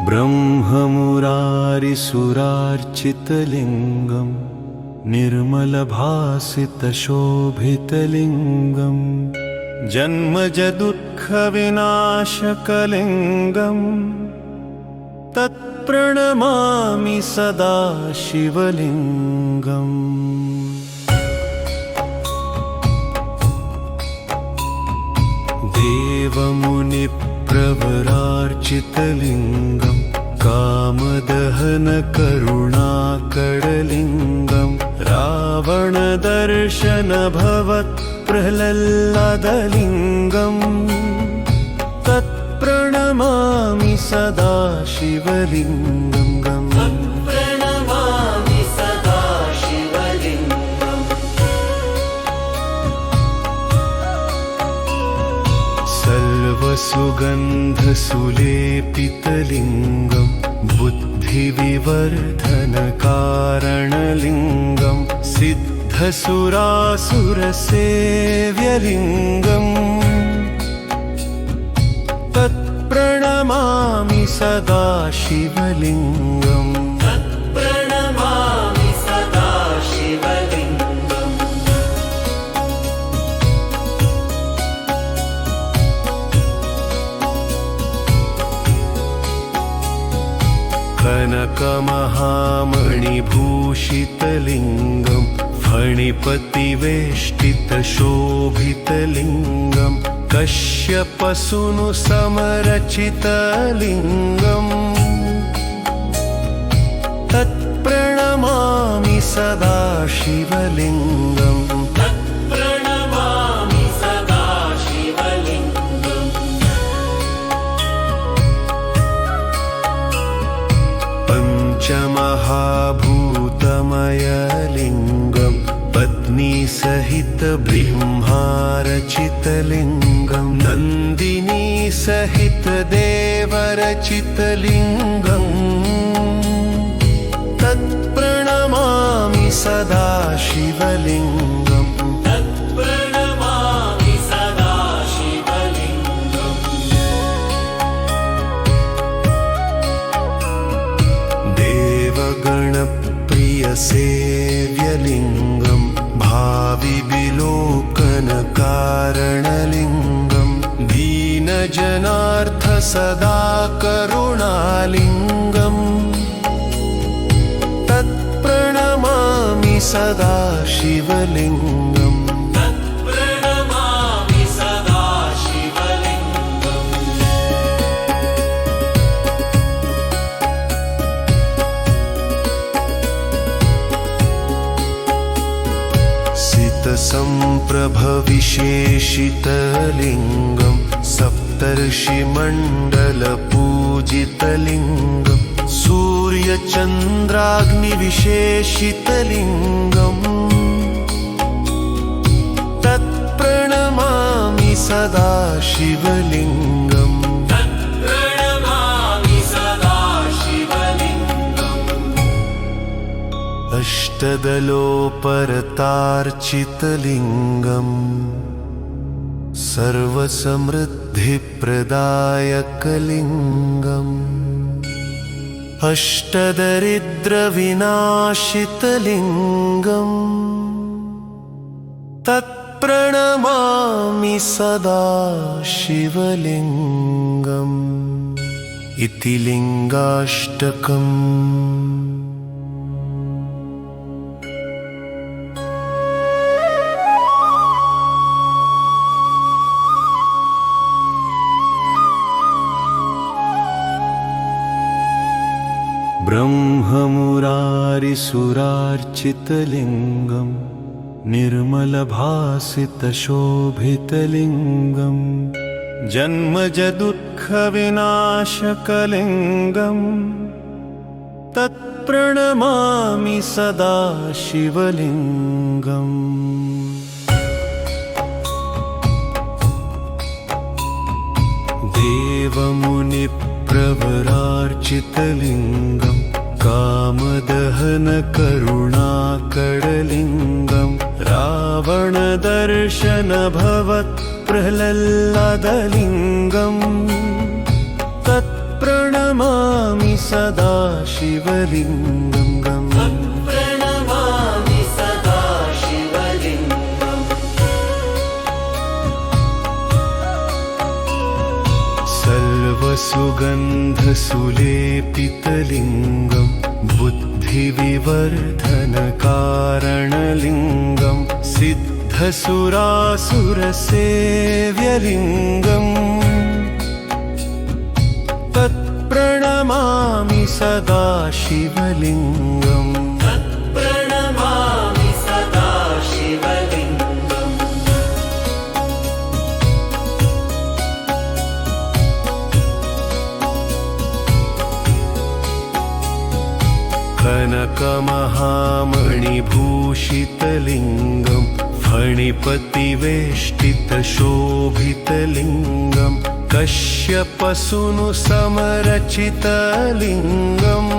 ब्रह्ममुरारिसुरार्चितलिङ्गं निर्मलभासितशोभितलिङ्गं जन्मजदुःखविनाशकलिङ्गं तत्प्रणमामि सदा शिवलिङ्गम्। देवमुनिप्रवरार्चितलिङ्गं कामदहनकरुणाकरलिङ्गं रावणदर्शनभवत्प्रह्लादलिङ्गं तत्प्रणमामि सदा शिवलिङ्गम्। सर्वसुगन्धसुलेपितलिङ्गं बुद्धिविवर्धनकारणलिङ्गं सिद्धसुरासुरसेव्यलिङ्गं तत्प्रणमामि सदा शिवलिङ्गम्। कनकमहामणिभूषितलिङ्गं फणिपतिवेष्टितशोभितलिङ्गं कश्यपसूनुसमरचितलिङ्गं तत्प्रणमामि सदा शिवलिङ्गम्। पंचमहाभूतमयलिङ्गं पत्नीसहितब्रह्मारचितलिङ्गं नन्दिनीसहितदेवरचितलिङ्गं तत्प्रणमामि सदा शिवलिङ्गम्। गणप्रियसेव्यलिङ्गं भाविविलोकनकारणलिङ्गं दीनजनार्थसदा करुणालिङ्गं तत्प्रणमामि सदा शिवलिङ्गम्। संप्रभविशेषितलिङ्गं सप्तर्षिमण्डलपूजितलिङ्गं सूर्यचन्द्राग्निविशेषितलिङ्गं तत्प्रणमामि सदा शिवलिङ्गम्। अष्टदलोपरतार्चितलिङ्गं सर्वसमृद्धिप्रदायकलिङ्गम् अष्टदरिद्रविनाशितलिङ्गं तत्प्रणमामि सदा शिवलिङ्गम्। इति लिङ्गाष्टकम्। ब्रह्ममुरारिसुरार्चितलिङ्गं निर्मलभासितशोभितलिङ्गं जन्मजदुःखविनाशकलिङ्गं तत्प्रणमामि सदा शिवलिङ्गम्। देवमुनिप्रवरार्चितलिङ्गं कामदहनकरुणाकरलिङ्गं रावणदर्शनभवत्प्रह्लादलिङ्गं तत् तत्प्रणमामि सदा शिवलिङ्गम् प्रणमामि सदा शिवलिङ्गम् सर्वसुगन्धसुलेपितलिङ्गम् बुद्धिविवर्धनकारणलिङ्गम् सिद्धसुरासुरसेव्यलिङ्गम् तत्प्रणमामि सदा शिवलिङ्गम् प्रणमामि सदा शिवलिङ्गम् कनकमहामणिभूषितलिङ्गम् फणिपतिवेष्टितशोभितलिङ्गम् कश्यपसूनुसमरचितलिङ्गम्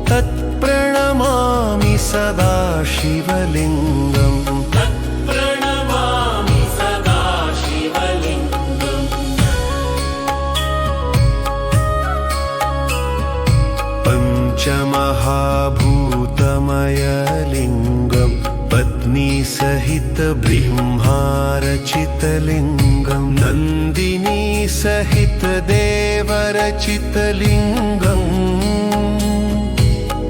तत्प्रणमामि सदा शिवलिङ्गम् प्रणमामि सदा शिवलिङ्गम् पञ्चमहाभूतमयलिङ्गम् पत्नीसहित ब्रह्मारचितलिङ्गम् नन्दिनी सहित देवरचितलिङ्गम्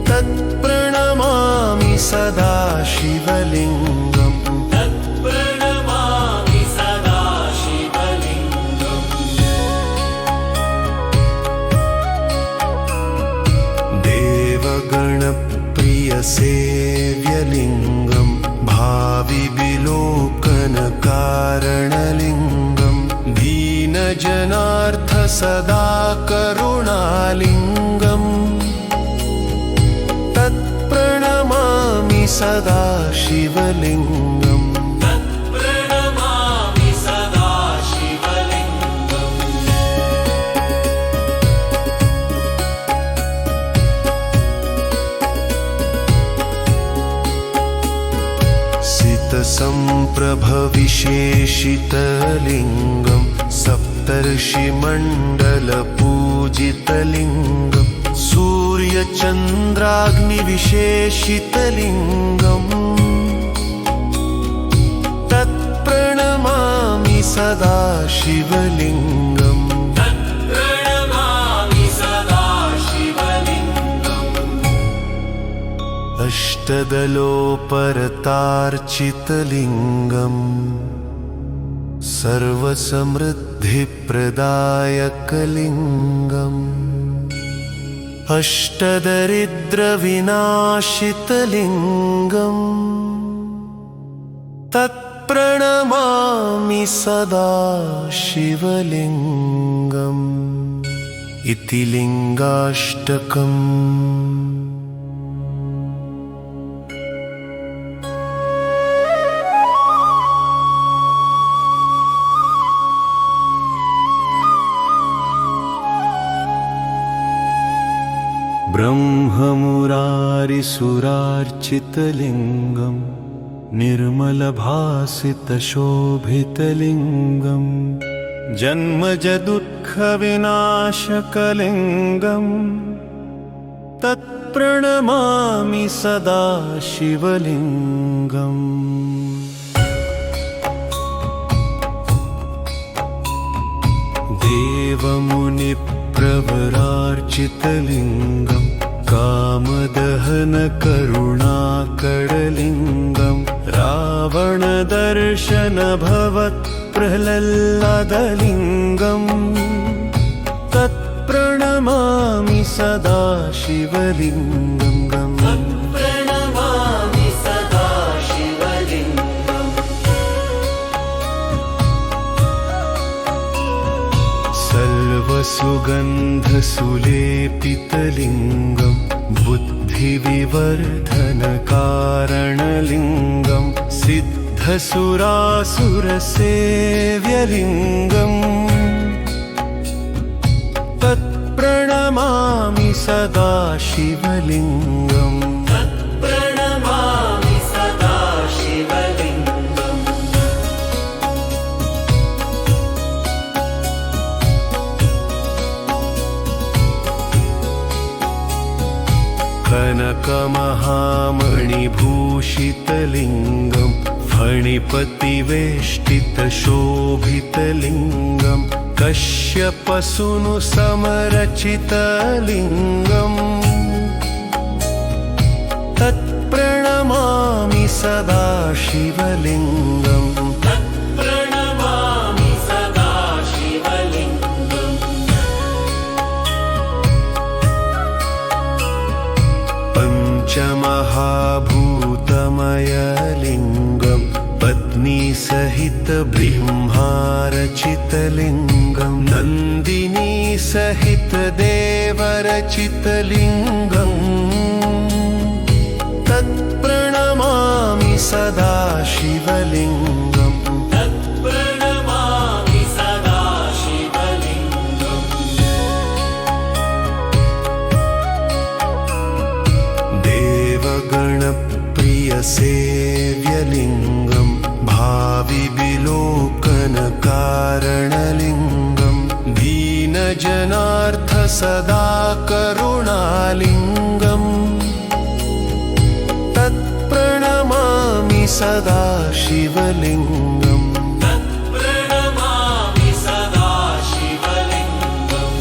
तत्प्रणमामि सदा शिवलिङ्गम् प्रणमामि सदा शिवलिङ्गम् देवगणप्रियसेव्यलिङ्गम् भाविविलोकनकारणलिङ्गम् दीनजनार्थ सदा करुणालिङ्गम् तत्प्रणमामि सदा शिवलिङ्गम् प्रणमामि सदा शिवलिङ्गम् सितसम्प्रभविशेषितलिङ्गम् सप्तर्षिमण्डलपूजितलिङ्गम् सूर्यचन्द्राग्निविशेषितलिङ्गम् तत्प्रणमामि सदा शिवलिङ्गम् प्रणमामि सदा शिवलिङ्गम् अष्टदलोपरतार्चितलिङ्गम् सर्वसमृद्धिप्रदायकलिङ्गम् अष्टदरिद्रविनाशितलिङ्गम् तत्प्रणमामि सदा शिवलिङ्गम् इति लिङ्गाष्टकम् ब्रह्ममुरारिसुरार्चितलिङ्गम् निर्मलभासितशोभितलिङ्गम् जन्मजदुःखविनाशकलिङ्गम् तत्प्रणमामि सदा शिवलिङ्गम् देवमुनिप्रवरार्चितलिङ्गम् कामदहनकरुणाकरलिङ्गम् रावणदर्शनभवत्प्रह्लादलिङ्गम् तत्प्रणमामि सदा शिवलिङ्गम् प्रणमामि सदा शिवलिङ्गम् सर्वसुगन्धसुलेपितलिङ्गम् बुद्धिविवर्धनकारणलिङ्गम् सिद्धसुरासुरसेव्यलिङ्गम् तत्प्रणमामि सदा शिवलिङ्गम् प्रणमामि सदा शिवलिङ्गम् कनकमहामणिभूषितलिङ्गं फणिपतिवेष्टितशोभितलिङ्गं कश्यपसूनुसमरचितलिङ्गम् तत्प्रणमामि सदा शिवलिङ्गम् प्रणमामि सदा शिवलिङ्गम् पञ्चमहाभूतमयलिङ्गं पत्नीसहितब्रह्मारचितलिङ्गं नन्दिनीसहितदेवरचितलिङ्गम् तत्प्रणमामि सदा शिवलिङ्गम् प्रणमामि सदा शिवलिङ्गम् देवगणप्रियसेव्यलिङ्गं भाविविलोकनकारणलिङ्गं दीनजनार्थसदा करुणालिङ्गम् तत्प्रणमामि सदा शिवलिङ्गम् प्रणमामि सदा शिवलिङ्गम्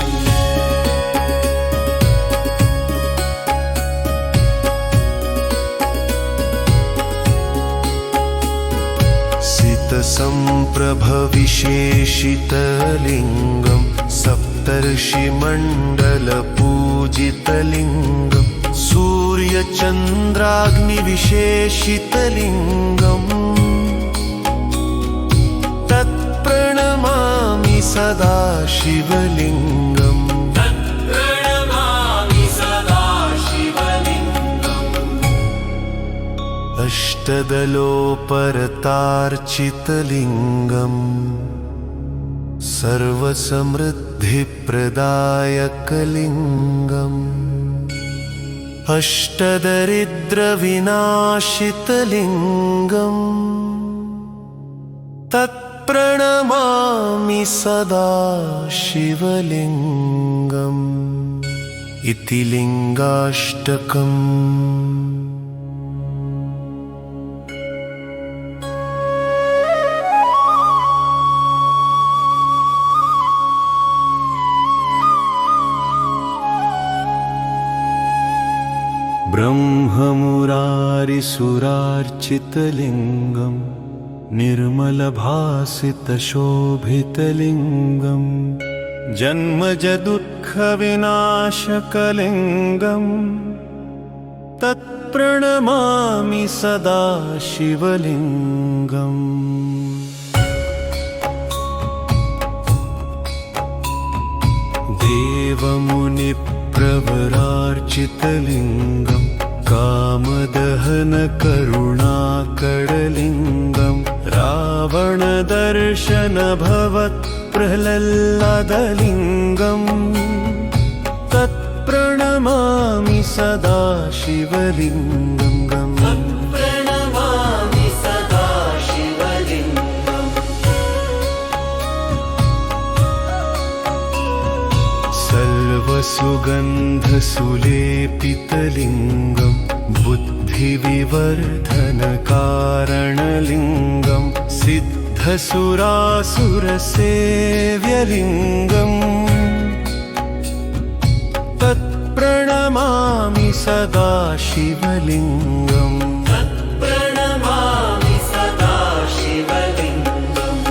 सितसम्प्रभविशेषितलिङ्गं सप्तर्षिमण्डलपूजितलिङ्गं सूर्यचन्द्राग्निविशेषितलिङ्गम् तत्प्रणमामि सदा शिवलिङ्गम् प्रणमामि सदा शिवलिङ्गम् अष्टदलोपरतार्चितलिङ्गम् सर्वसमृद्धिप्रदायकलिङ्गम् अष्टदरिद्रविनाशितलिङ्गम् तत्प्रणमामि सदा शिवलिङ्गम् इति लिङ्गाष्टकम्। ब्रह्ममुरारिसुरार्चितलिङ्गं निर्मलभासितशोभितलिङ्गं जन्मजदुःखविनाशकलिङ्गं तत्प्रणमामि सदा शिवलिङ्गम् देवमुनिप्रवरार्चितलिङ्गं कामदहनकरुणाकरलिङ्गं रावणदर्शनभवत्प्रह्लादलिङ्गं तत्प्रणमामि सदा शिवलिङ्गम् प्रणमामि सदा शिवलिङ्गम् सर्वसुगन्धसुलेपितलिङ्गं बुद्धिविवर्धनकारणलिङ्गं सिद्धसुरासुरसेव्यलिङ्गम् तत्प्रणमामि सदा शिवलिङ्गम् प्रणमामि सदा शिवलिङ्गम्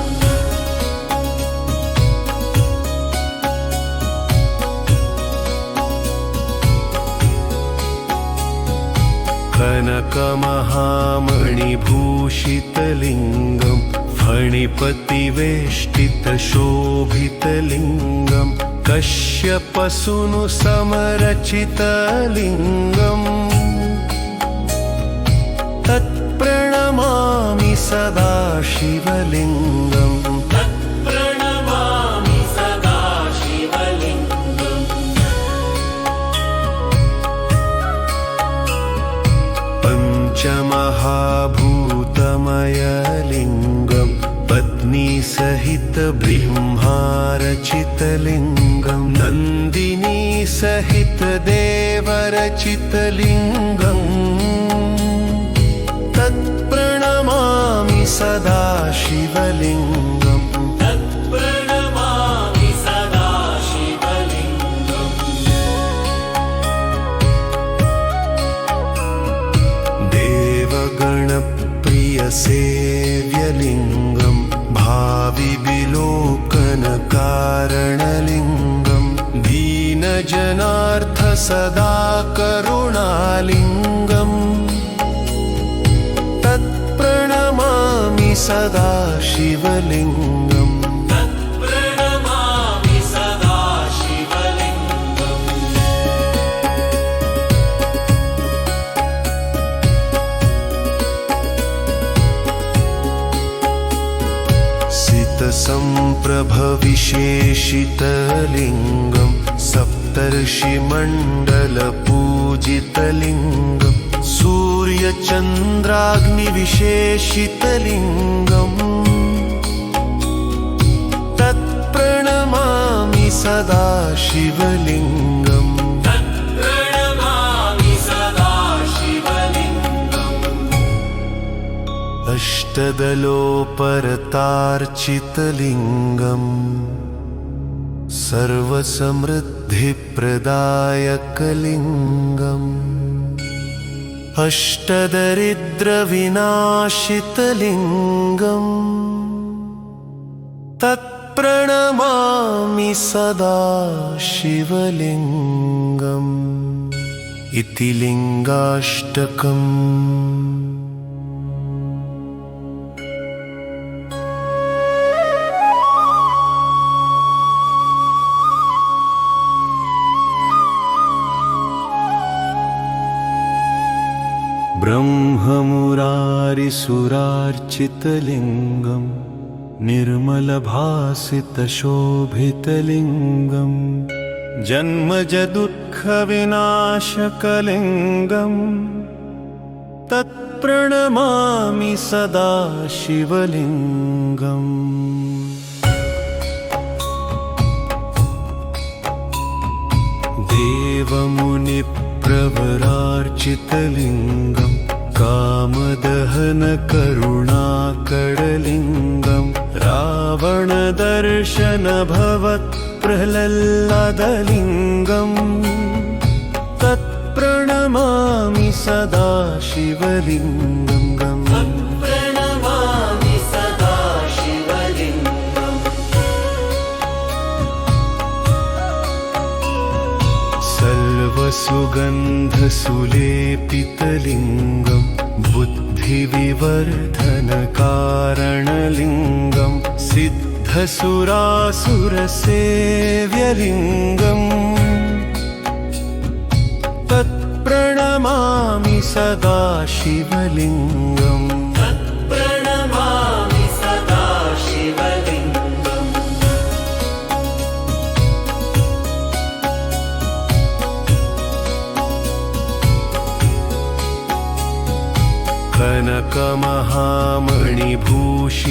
कनकमहामणिभूषितलिङ्गं फणिपतिवेष्टितशोभितलिङ्गं कश्यपसूनुसमरचितलिङ्गम् तत्प्रणमामि सदा शिवलिङ्गम् प्रणमामि सदा शिवलिङ्गम् पञ्चमहाभूतमयलिङ्गं पत्नीसहितब्रह्मारचितलिङ्गं नन्दिनी सहित देवरचितलिङ्गम् तत्प्रणमामि सदा शिवलिङ्गम् तत्प्रणमामि सदा शिवलिङ्गम् देवगणप्रियसेव्यलिङ्गम् भाविविलोकनकारणलिङ्गम् दीनजनार्थ सदा करुणालिङ्गम् तत्प्रणमामि सदा शिवलिङ्गम् तत्प्रणमामि सदा शिवलिङ्गम् सितसम्प्रभविशेषितलिङ्गम् सप्तर्षिमण्डलपूजितलिङ्गम् सूर्यचन्द्राग्निविशेषितलिङ्गम् तत्प्रणमामि सदा शिवलिङ्गम् तत्प्रणमामि सदा शिवलिङ्गम् अष्टदलोपरतार्चितलिङ्गम् सर्वसमृद्धिप्रदायकलिङ्गम् अष्टदरिद्रविनाशितलिङ्गम् तत्प्रणमामि सदा शिवलिङ्गम् इति लिङ्गाष्टकम्। ब्रह्ममुरारिसुरार्चितलिङ्गम् निर्मलभासितशोभितलिङ्गम् जन्मजदुःखविनाशकलिङ्गम् तत्प्रणमामि सदा शिवलिङ्गम् देवमुनिप्रवरार्चितलिङ्गम् कामदहनकरुणाकरलिङ्गम् रावणदर्शनभवत्प्रह्लादलिङ्गम् तत्प्रणमामि सदा शिवलिङ्गम् तत्प्रणमामि सदा शिवलिङ्गम् सर्वसुगन्धसुलेपितलिङ्गम् बुद्धिविवर्धनकारणलिङ्गम् सिद्धसुरासुरसेव्यलिङ्गम् तत्प्रणमामि सदा शिवलिङ्गम् तत्प्रणमामि सदा शिवलिङ्गम्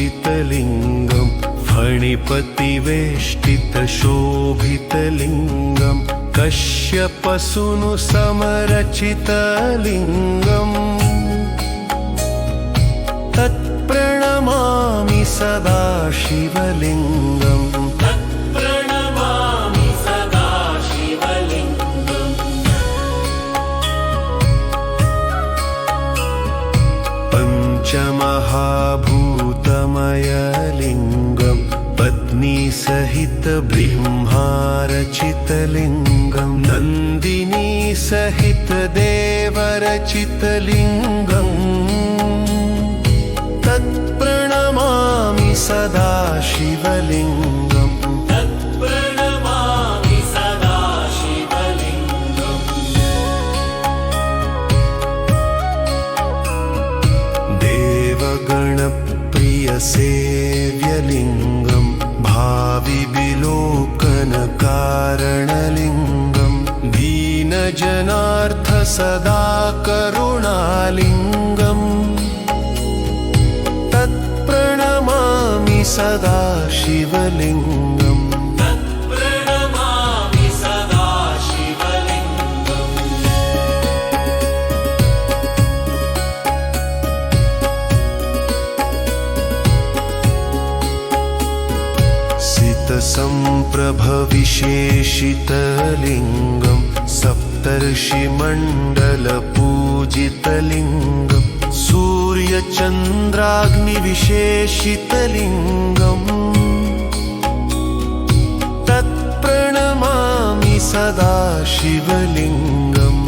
कनकमहामणिभूषितलिङ्गम् फणिपतिवेष्टितशोभितलिङ्गम् कश्यपसूनुसमरचितलिङ्गम् तत्प्रणमामि सदा शिवलिङ्गम् तत्प्रणमामि सदा शिवलिङ्गम् पञ्चमहाभूतमयलिङ्गम् पत्नीसहितब्रह्मारचितलिङ्गम् नन्दिनीसहितदेवरचितलिङ्गम् तत्प्रणमामि सदा शिवलिङ्गम् तत्प्रणमामि सदा शिवलिङ्गम् देवगणप्रियसेव्यलिङ्गम् भाविविलोकनकारणलिङ्गम् दीनजनार्थ सदा करुणालिङ्गम् तत्प्रणमामि सदा शिवलिङ्गम् तत्प्रणमामि सदा शिवलिङ्गम् सितसम्प्रभविशेषितलिङ्गं सप्तर्षिमण्डलपूजितलिङ्गं सूर्यचन्द्राग्निविशेषितलिङ्गम् तत्प्रणमामि सदा शिवलिङ्गम्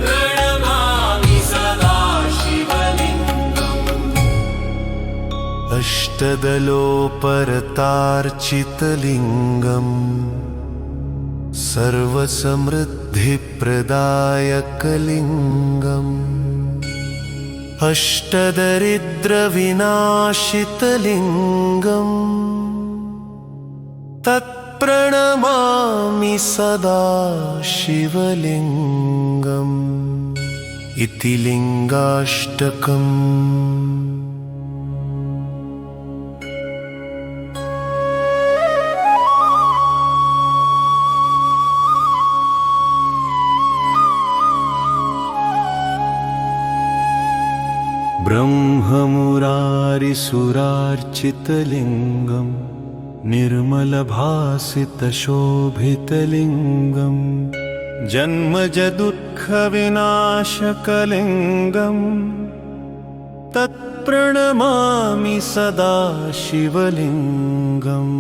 प्रणमामि सदा शिवलिङ्गम् अष्टदलोपरतार्चितलिङ्गम् सर्वसमृद्धिप्रदायकलिङ्गम् अष्टदरिद्रविनाशितलिङ्गम् तत्प्रणमामि सदा शिवलिङ्गम् इति लिङ्गाष्टकम्। ब्रह्ममुरारिसुरार्चितलिङ्गं निर्मलभासितशोभितलिङ्गं जन्मजदुःखविनाशकलिङ्गं तत्प्रणमामि सदा शिवलिङ्गम्।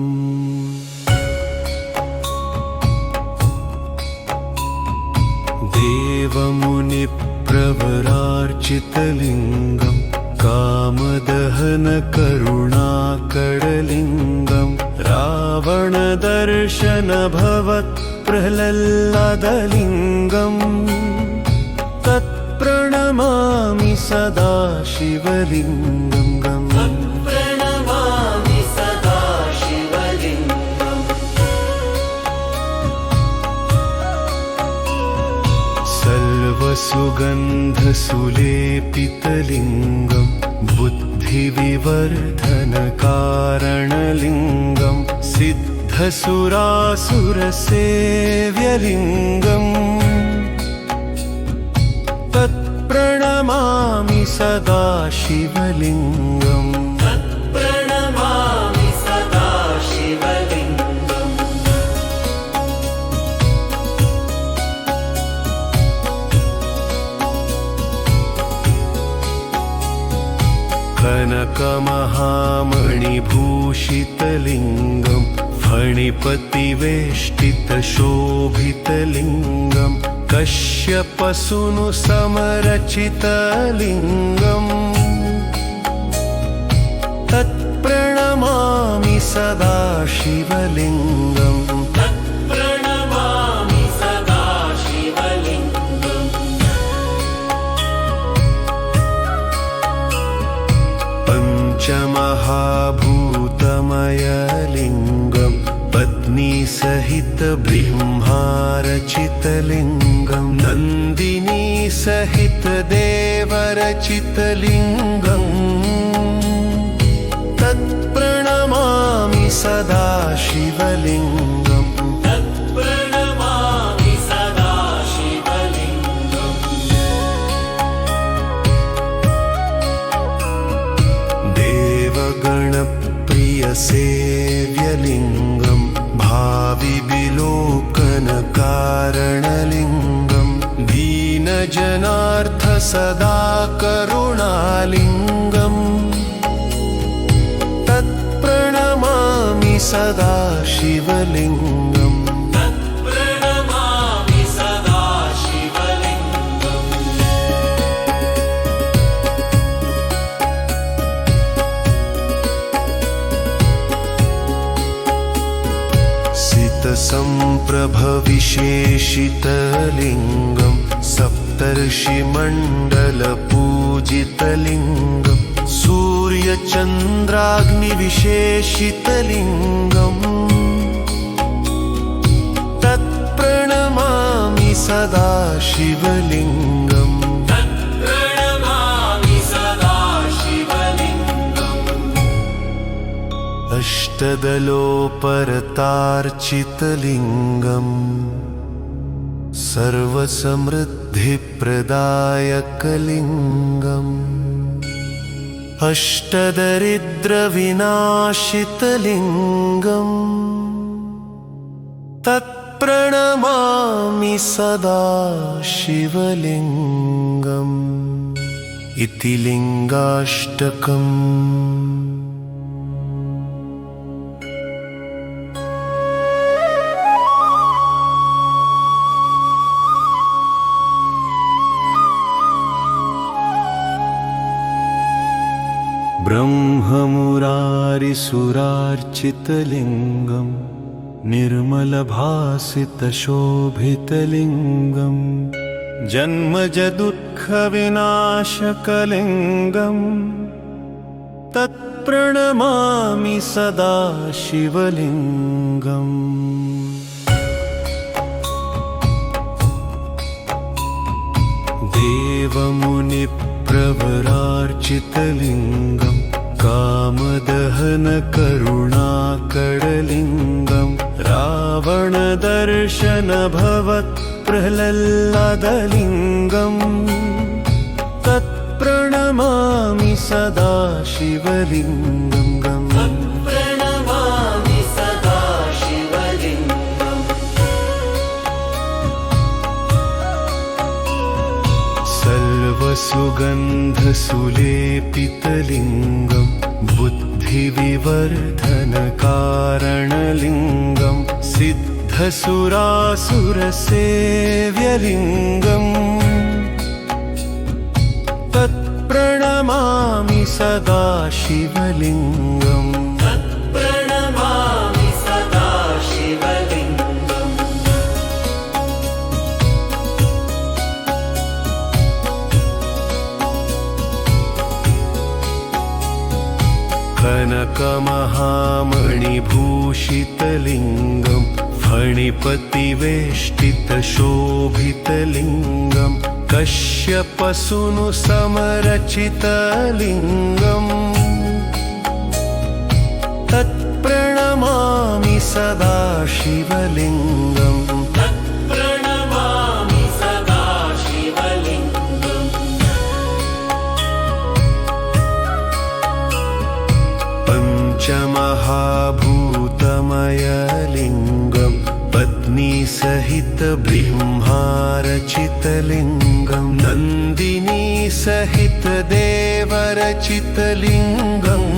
देवमुनिप्रवरार्चितलिङ्गं कामदहनकरुणाकरलिङ्गं रावणदर्शनभवत्प्रह्लादलिङ्गं तत्प्रणमामि सदा शिवलिङ्गम्। प्रणमामि सदा शिवलिङ्गम् सर्वसुगन्धसुलेपितलिङ्गं बुद्धिविवर्धनकारणलिङ्गं सिद्धसुरासुरसेव्यलिङ्गम् तत्प्रणमामि सदा शिवलिङ्गम्। प्रणमामि सदा शिवलिङ्गम् कनकमहामणिभूषितलिङ्गं फणिपतिवेष्टितशोभितलिङ्गं कश्यपसूनुसमरचितलिङ्गम् तत्प्रणमामि सदा शिवलिङ्गम्। प्रणमामि सदा शिवलिङ्गम् पञ्चमहाभूतमयलिङ्गं पत्नीसहितब्रह्मारचितलिङ्गं नन्दिनीसहितदेवरचितलिङ्गम् तत्प्रणमामि सदा शिवलिङ्गम्। प्रणमामि सदा शिवलिङ्गम् देवगणप्रियसेव्यलिङ्गं भाविविलोकनकारणलिङ्गं दीनजनार्थसदा करुणालिङ्गम् तत्प्रणमामि सदा शिवलिङ्गम्। प्रणमामि सदा शिवलिङ्गम् सितसम्प्रभविशेषितलिङ्गं सप्तर्षिमण्डलपूजितलिङ्गं सूर्यचन्द्राग्निविशेषितलिङ्गम् तत्प्रणमामि सदा शिवलिङ्गम्। प्रणमामि सदा शिवलिङ्गम् अष्टदलोपरतार्चितलिङ्गम् सर्वसमृद्धिप्रदायकलिङ्गम् अष्टदरिद्रविनाशितलिङ्गम् तत्प्रणमामि सदा शिवलिङ्गम् इति लिङ्गाष्टकम्। ब्रह्ममुरारिसुरार्चितलिङ्गम् निर्मलभासितशोभितलिङ्गम् जन्मजदुःखविनाशकलिङ्गम् तत्प्रणमामि सदा शिवलिङ्गम्। देवमुनिप्रवरार्चितलिङ्गम् कामदहनकरुणाकरलिङ्गम् रावणदर्शनभवत्प्रह्लादलिङ्गम् तत्प्रणमामि सदा शिवलिङ्गम्। प्रणमामि सदा शिवलिङ्गम्। सर्वसुगन्धसुलेपितलिङ्गम् बुद्धिविवर्धनकारणलिङ्गम् सिद्धसुरासुरसेव्यलिङ्गम् तत्प्रणमामि सदा शिवलिङ्गम्। प्रणमामि सदा शिवलिङ्गम्। कनकमहामणिभूषितलिङ्गम् फणिपतिवेष्टितशोभितलिङ्गम् कश्यपसूनुसमरचितलिङ्गम् तत्प्रणमामि सदा शिवलिङ्गम्। प्रणमामि सदा शिवलिङ्गम्। पञ्चमहाभूतमयलिङ्गम् पत्नीसहितब्रह्मारचितलिङ्गम् नन्दिनीसहितदेवरचितलिङ्गम्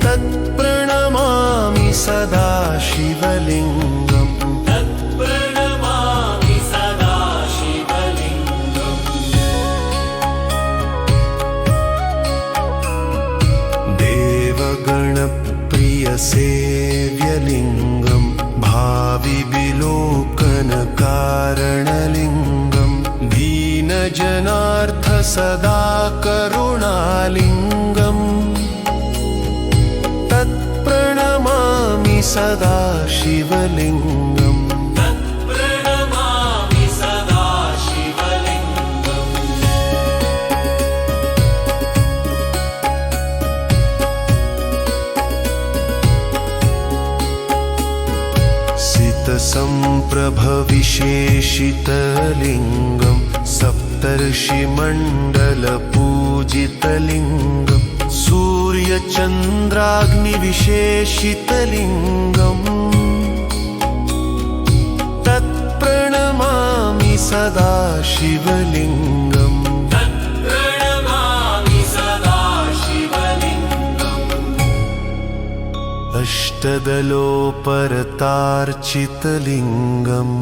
तत्प्रणमामि सदा शिवलिङ्गम्। प्रणमामि सदा शिवलिङ्गम्। देवगणप्रियसेव्यलिङ्गम् भाविविलोकनकारणलिङ्गम् दीनजनार्थ सदा करुणालिङ्गम् तत्प्रणमामि सदा शिवलिङ्गम्। प्रणमामि सदा शिवलिङ्गम्। सितसम्प्रभविशेषितलिङ्गम् सप्तर्षिमण्डलपूजितलिङ्गम् सूर्यचन्द्राग्निविशेषितलिङ्गम् तत्प्रणमामि सदा शिवलिङ्गम्। प्रणमामि सदा शिवलिङ्गम्। अष्टदलोपरतार्चितलिङ्गम्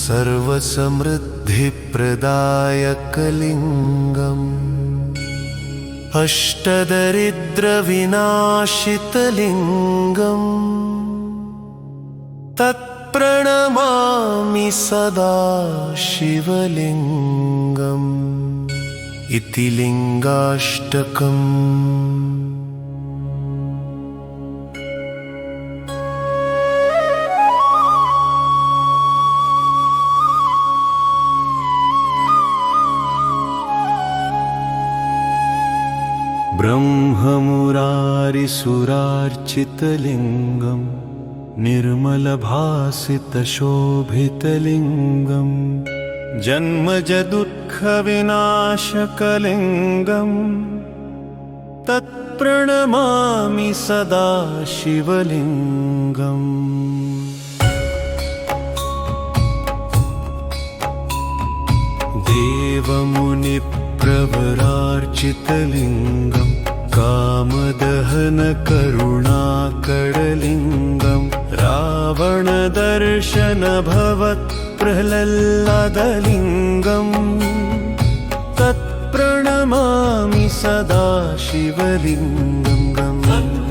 सर्वसमृद्धिप्रदायकलिङ्गम् अष्टदरिद्रविनाशितलिङ्गम् तत्प्रणमामि सदा शिवलिङ्गम् इति लिङ्गाष्टकम्। ब्रह्ममुरारिसुरार्चितलिङ्गम् निर्मलभासितशोभितलिङ्गम् जन्मजदुःखविनाशकलिङ्गम् तत्प्रणमामि सदा शिवलिङ्गम् देवमुनिप्रवरार्चितलिङ्गम् कामदहनकरुणाकरलिङ्गम् रावणदर्शनभवत्प्रह्लादलिङ्गम् तत्प्रणमामि सदा शिवलिङ्गम्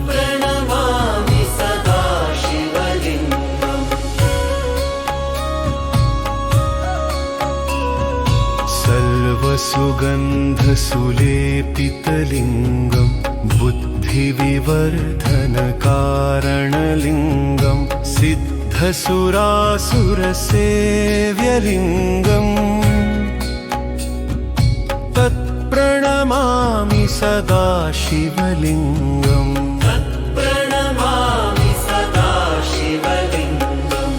प्रणमामि सदा शिवलिङ्गम् सर्वसुगन्धसुलेपितलिङ्गम् बुद्धिविवर्धनकारणलिङ्गम् सिद्धसुरासुरसेव्यलिङ्गम् तत्प्रणमामि सदा शिवलिङ्गम् प्रणमामि सदा शिवलिङ्गम्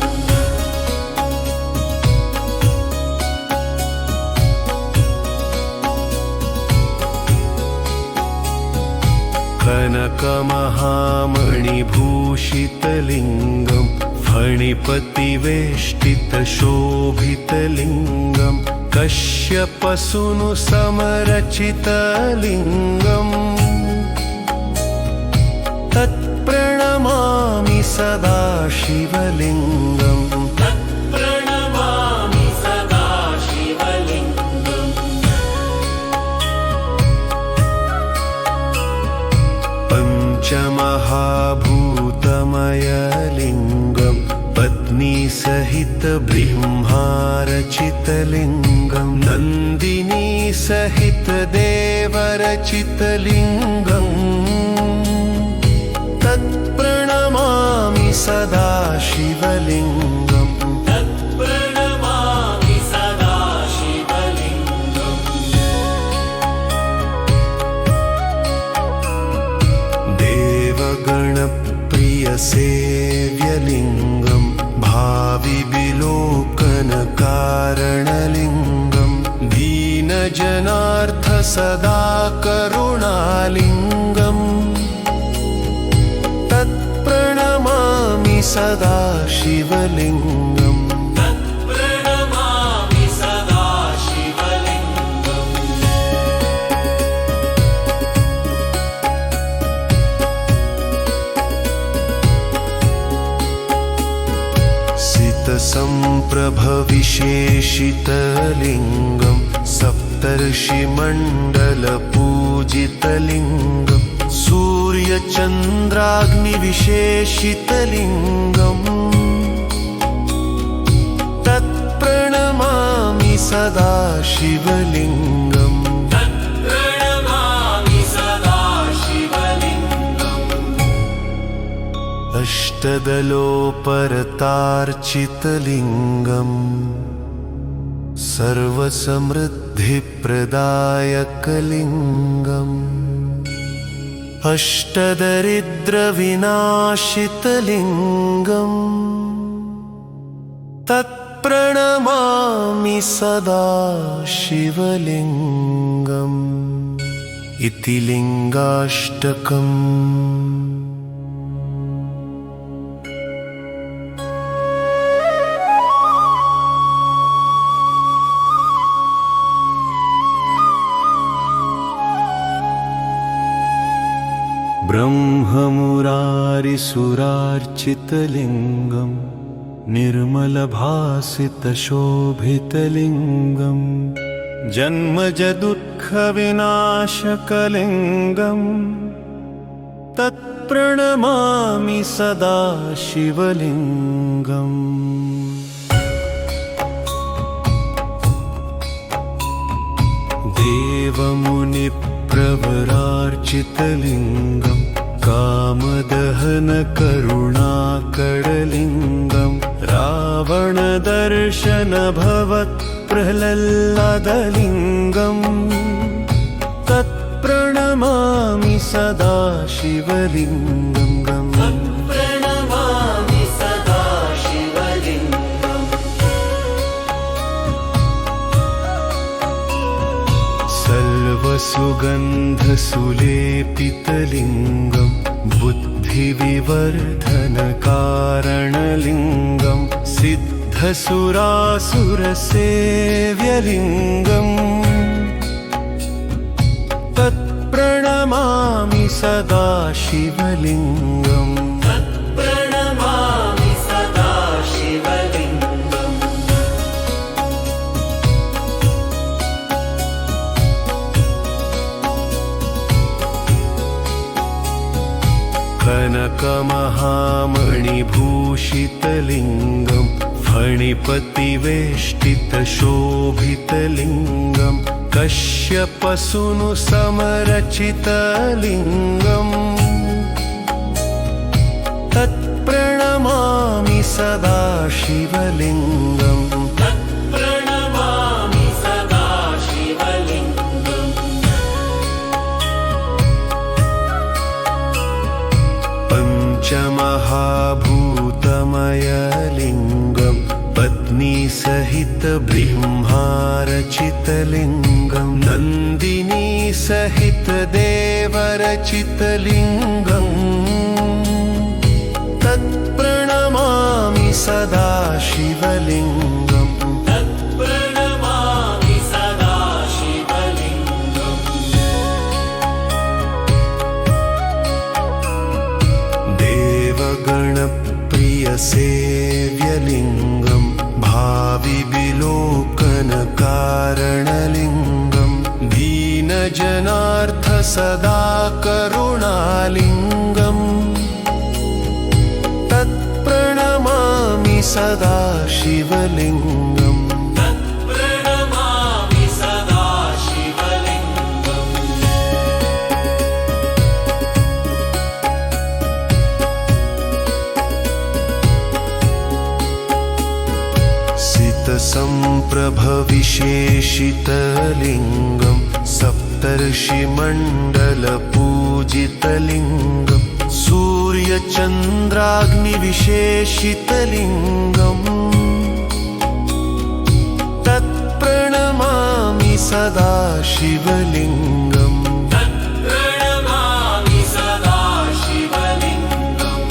कनकमहामणिभूषितलिङ्गम् फणिपतिवेष्टितशोभितलिङ्गम् कश्यपसूनुसमरचितलिङ्गम् तत्प्रणमामि सदा शिवलिङ्गम् प्रणमामि सदा शिवलिङ्गम् पञ्चमहाभूतमयलिङ्गम् पत्नीसहित ब्रह्मारचितलिङ्गम् नन्दिनीसहित देवरचितलिङ्गम् तत्प्रणमामि सदा शिवलिङ्गम् प्रणमामि सदा शिवलिङ्गम् देवगणप्रियसेव्यलिङ्गम् भाविविलोकनकारणलिङ्गम् दीनजनार्थ सदा करुणालिङ्गम् तत्प्रणमामि सदा शिवलिङ्गम् प्रणमामि सदा शिवलिङ्गम् सितसम्प्रभविशेषितलिङ्गम् सप्तर्षिमण्डलपूजितलिङ्गम् सूर्यचन्द्राग्निविशेषितलिङ्गम् तत्प्रणमामि सदा शिवलिङ्गम् प्रणमामि सदा शिवलिङ्गम् अष्टदलोपरतार्चितलिङ्गम् सर्वसमृद्धिप्रदायकलिङ्गम् अष्टदरिद्रविनाशितलिङ्गम् तत्प्रणमामि सदा शिवलिङ्गम् इति लिङ्गाष्टकम् ब्रह्ममुरारिसुरार्चितलिङ्गम् निर्मलभासितशोभितलिङ्गम् जन्मजदुःखविनाशकलिङ्गम् तत्प्रणमामि सदा शिवलिङ्गम् देवमुनिप्रवरार्चितलिङ्गम् कामदहनकरुणाकरलिङ्गम् रावणदर्शनभवत्प्रह्लादलिङ्गम् तत्प्रणमामि सदा शिवलिङ्गम् प्रणमामि सदा शिवलिङ्गम् सर्वसु सर्वसुगन्धसुलेपितलिङ्गं बुद्धिविवर्धनकारणलिङ्गं सिद्धसुरासुरसेव्यलिङ्गम् तत्प्रणमामि सदा शिवलिङ्गम् तत्प्रणमामि सदा शिवलिङ्गम् कनकमहामणिभूषितलिङ्गं फणिपतिवेष्टितशोभितलिङ्गं कश्यपसूनुसमरचितलिङ्गम् तत्प्रणमामि सदा शिवलिङ्गम् तत्प्रणमामि सदा शिवलिङ्गम् पञ्चमहाभूतमयलिङ्गं पत्नीसहितब्रह्मारचितलिङ्गं नन्दिनीसहितदेवरचितलिङ्गम् तत्प्रणमामि सदा शिवलिङ्गम् तत्प्रणमामि सदा शिवलिङ्गम् देवगणप्रियसेव्यलिङ्गं भाविविलोकनकारणलिङ्गं दीनजनार्थसदा करुणालिङ्गम् तत्प्रणमामि सदा शिवलिङ्गम् तत्प्रणमामि सदा शिवलिङ्गम् सितसम्प्रभविशेषितलिङ्गं सप्तर्षिमण्डलपूजितलिङ्गं सूर्यचन्द्राग्निविशेषितलिङ्गम् तत्प्रणमामि सदा शिवलिङ्गम् तत्प्रणमामि सदा शिवलिङ्गम्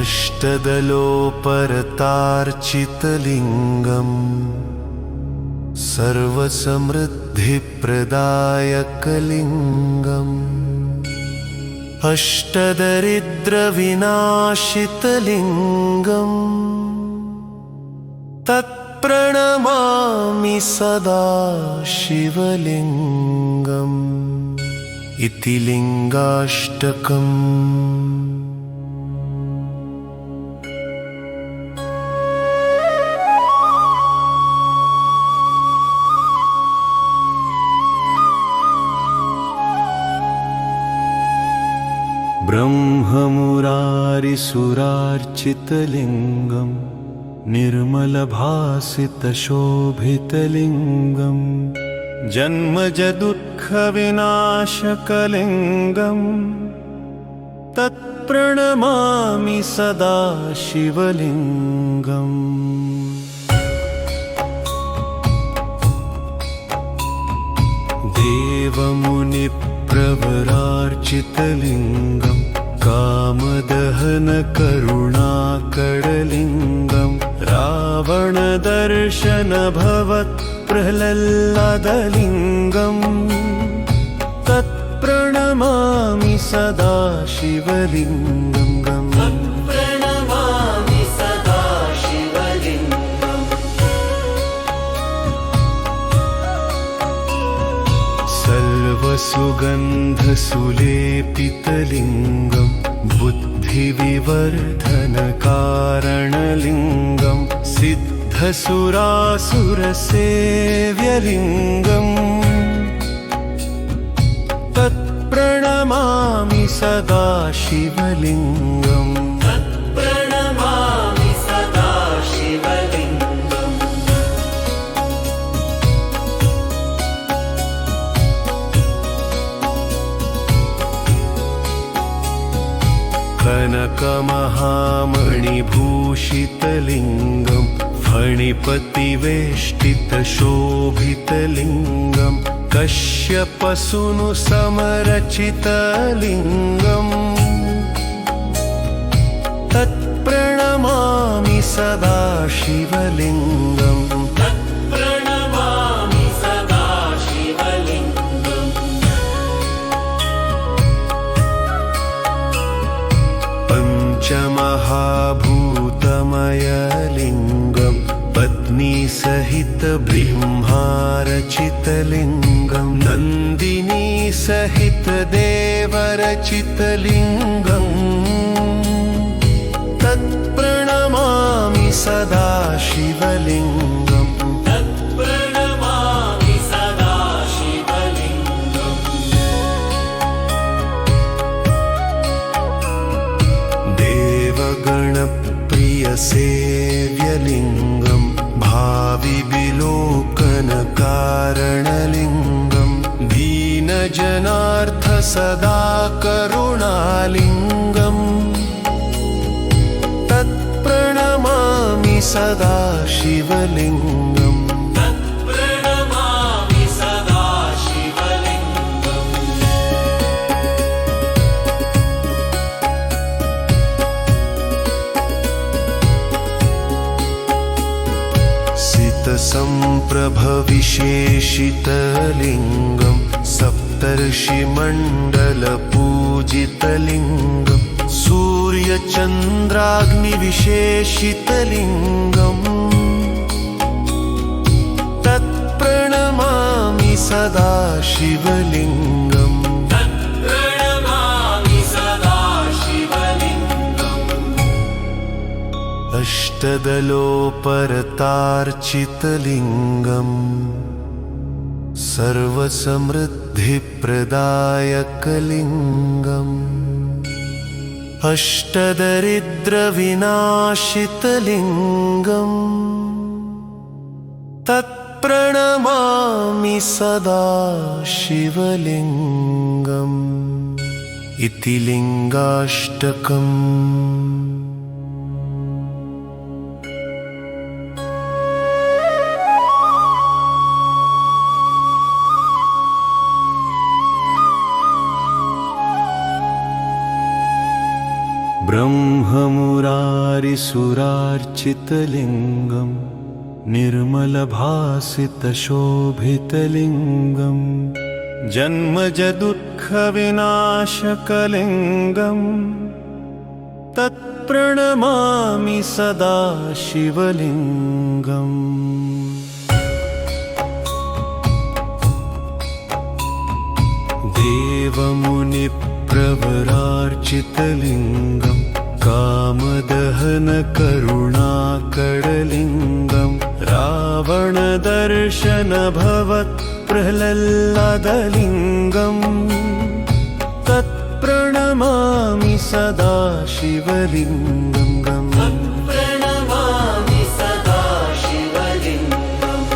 अष्टदलोपरतार्चितलिङ्गम् सर्वसमृद्धिप्रदायकलिङ्गम् अष्टदरिद्रविनाशितलिङ्गम् तत्प्रणमामि सदा शिवलिङ्गम् इति लिङ्गाष्टकम्। ब्रह्ममुरारिसुरार्चितलिङ्गं निर्मलभासितशोभितलिङ्गं जन्मजदुःखविनाशकलिङ्गं तत्प्रणमामि सदा शिवलिङ्गम् देवमुनिप्रवरार्चितलिङ्गं कामदहनकरुणाकरलिङ्गं रावणदर्शनभवत्प्रह्लादलिङ्गं तत्प्रणमामि सदा शिवलिङ्गम् तत्प्रणमामि सदा शिवलिङ्गम् सर्वसुगन्धसुलेपितलिङ्गं बुद्धिविवर्धनकारणलिङ्गं सिद्धसुरासुरसेव्यलिङ्गम् तत्प्रणमामि सदा शिवलिङ्गम् तत्प्रणमामि सदा शिवलिङ्गम् कनकमहामणिभूषितलिङ्गं फणिपतिवेष्टितशोभितलिङ्गं कश्यपसूनु समरचितलिङ्गम् तत्प्रणमामि सदा शिवलिङ्गम् प्रणमामि सदा शिवलिङ्गम् पञ्चमहाभूतमयलिङ्गम् पत्नीसहित ब्रह्मारचितलिङ्गम् नन्दिनी सहित देवरचितलिङ्गम् तत्प्रणमामि सदा शिवलिङ्गम् प्रणमामि सदा शिवलिङ्गम् देवगणप्रियसेव्यलिङ्गम् भाविविलोकनकारणलिङ्गम् दीनजनार्थ सदा करुणालिङ्गम् तत्प्रणमामि सदा शिवलिङ्गम् प्रणमामि सदा शिवलिङ्गम् सितसम्प्रभविशेषितलिङ्गम् सप्तर्षिमण्डलपूजितलिङ्गम् सूर्यचन्द्राग्निविशेषितलिङ्गम् तत्प्रणमामि सदा शिवलिङ्गम् प्रणमामि सदा शिवलिङ्गम् अष्टदलोपरतार्चितलिङ्गम् सर्वसमृद्धिप्रदायकलिङ्गम् अष्टदरिद्रविनाशितलिङ्गम् तत्प्रणमामि सदा शिवलिङ्गम् इति लिङ्गाष्टकम्। ब्रह्ममुरारिसुरार्चितलिङ्गम् निर्मलभासितशोभितलिङ्गम् जन्मजदुःखविनाशकलिङ्गम् तत्प्रणमामि सदा शिवलिङ्गम् देवमुनिप्रवरार्चितलिङ्गम् कामदहनकरुणाकरलिङ्गम् रावणदर्शनभवत्प्रह्लादलिङ्गम् तत्प्रणमामि सदा शिवलिङ्गम् प्रणमामि सदा शिवलिङ्गम्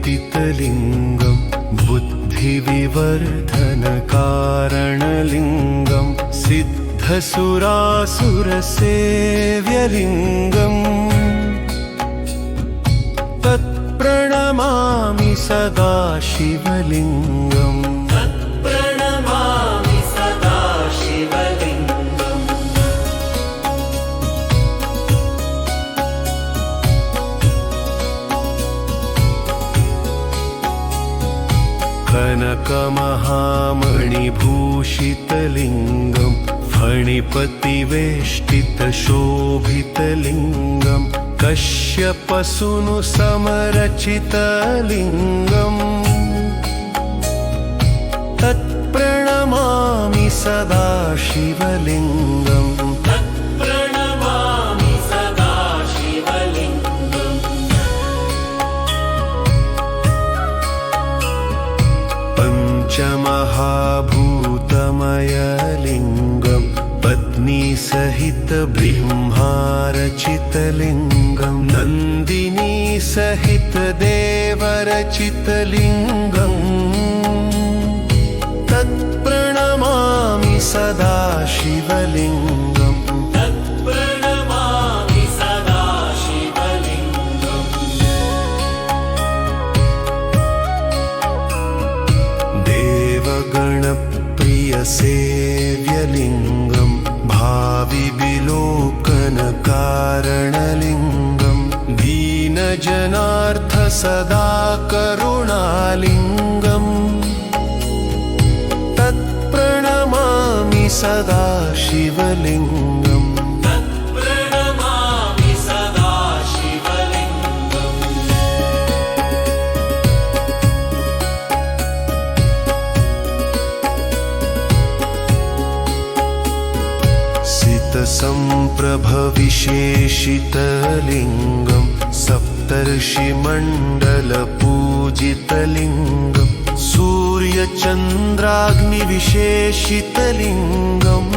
सर्वसुगन्धसुलेपितलिङ्गम् बुद्धिविवर्धनकारणलिङ्गम् सिद्धसुरासुरसेव्यलिङ्गम् तत्प्रणमामि सदा शिवलिङ्गम् प्रणमामि सदा शिवलिङ्गम् कनकमहामणिभूषितलिङ्गम् फणिपतिवेष्टितशोभितलिङ्गम् कश्यपसूनु समरचितलिङ्गम् तत्प्रणमामि सदा शिवलिङ्गम् प्रणमामि सदा शिवलिङ्गम् पञ्चमहाभूतमयलिङ्गम् पत्नीसहित ब्रह्मारचितलिङ्गम् नन्दिनी सहित देवरचितलिङ्गम् तत्प्रणमामि सदा शिवलिङ्गम् प्रणमामि दीनजनार्थ सदा करुणालिङ्गम् तत्प्रणमामि सदा शिवलिङ्गम् तत्प्रणमामि सदा शिवलिङ्गम् सितसम्प्रभविशेषितलिङ्गम् सप्तर्षिमण्डलपूजितलिङ्गम् सूर्यचन्द्राग्निविशेषितलिङ्गम्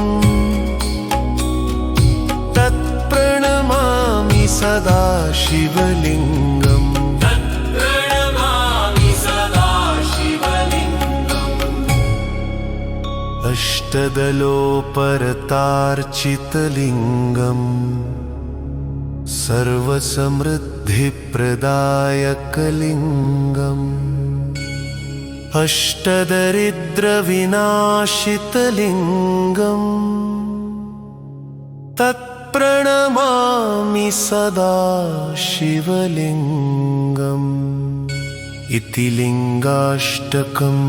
तत्प्रणमामि सदा शिवलिङ्गम् तत्प्रणमामि सदा शिवलिङ्गम् अष्टदलोपरतार्चितलिङ्गम् सर्वसमृद्धिप्रदायकलिङ्गम् अष्टदरिद्रविनाशितलिङ्गम् तत्प्रणमामि सदा शिवलिङ्गम् इति लिङ्गाष्टकम्।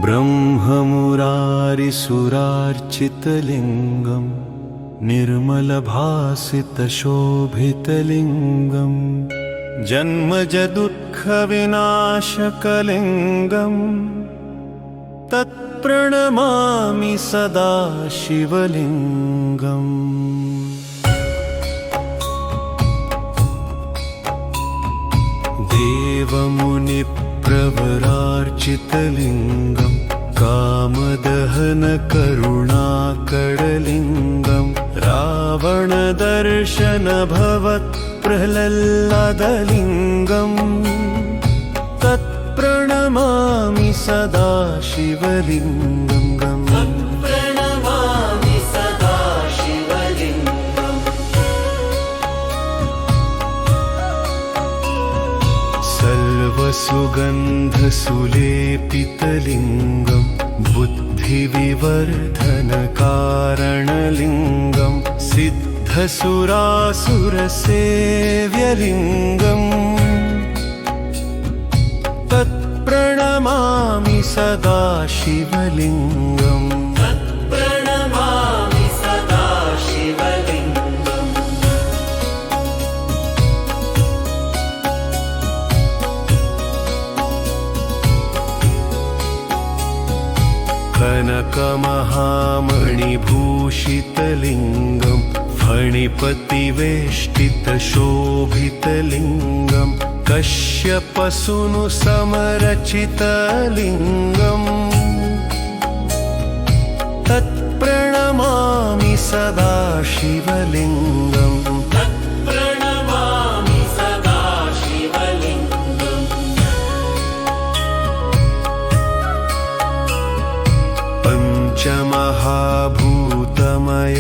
ब्रह्ममुरारिसुरार्चितलिङ्गम् निर्मलभासितशोभितलिङ्गम् जन्मजदुःखविनाशकलिङ्गम् तत्प्रणमामि सदा शिवलिङ्गम्। देवमुनिप्रवरार्चितलिङ्गम् कामदहनकरुणाकरलिङ्गम् रावणदर्शनभवत्प्रह्लादलिङ्गम् तत्प्रणमामि सदा शिवलिङ्गम्। तत्प्रणमामि सदा शिवलिङ्गम् सर्वसुगन्धसुलेपितलिङ्गम् बुद्धिविवर्धनकारणलिङ्गम् सिद्धसुरासुरसेव्यलिङ्गम् तत्प्रणमामि सदा शिवलिङ्गम्। तत्प्रणमामि सदा शिवलिङ्गम् कनकमहामणिभूषितलिङ्गम् फणिपतिवेष्टितशोभितलिङ्गम् कश्यपसूनुसमरचितलिङ्गम् तत्प्रणमामि सदा शिवलिङ्गम्। तत्प्रणमामि सदा शिवलिङ्गम्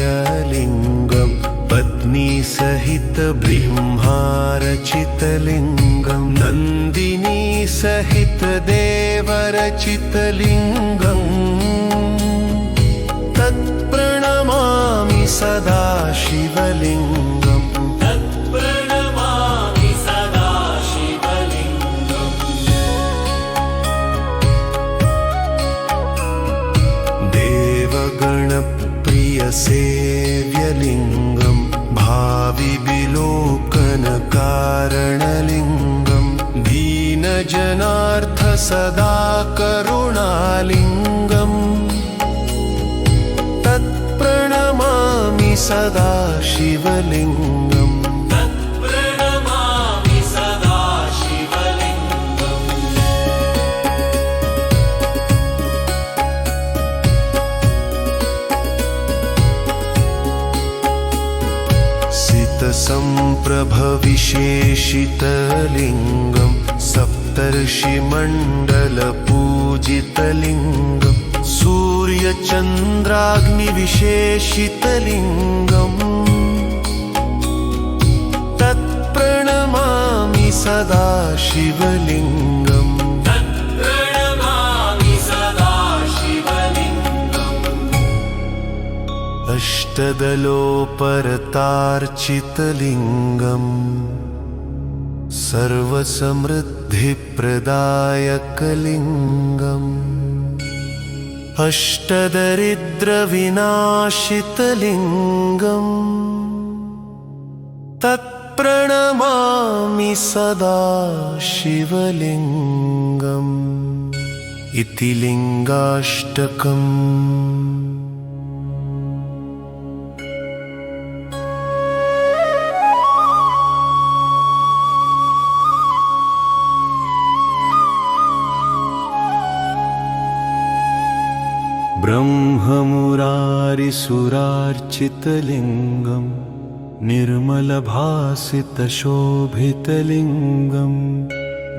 पञ्चमहाभूतमयलिङ्गम् पत्नीसहितब्रह्मारचितलिङ्गम् नन्दिनीसहितदेवरचितलिङ्गम् तत्प्रणमामि सदा शिवलिङ्गम्। तत्प्रणमामि सदा शिवलिङ्गम् देवगणप्रियसेव्यलिङ्गम् भाविविलोकनकारणलिङ्गम् दीनजनार्थ सदा करुणालिङ्गम् तत्प्रणमामि सदा शिवलिङ्गम्। तत्प्रणमामि सदा शिवलिङ्गम् सितसम्प्रभविशेषितलिङ्गम् सप्तर्षिमण्डलपूजितलिङ्गम् सूर्यचन्द्राग्निविशेषितलिङ्गम् तत्प्रणमामि सदा शिवलिङ्गम् तत्प्रणमामि सदा शिवलिङ्गम् अष्टदलोपरतार्चितलिङ्गम् सर्वसमृद्धिप्रदायकलिङ्गम् अष्टदरिद्रविनाशितलिङ्गम् तत्प्रणमामि सदा शिवलिङ्गम् इति लिङ्गाष्टकम्। ब्रह्ममुरारिसुरार्चितलिङ्गम् निर्मलभासितशोभितलिङ्गम्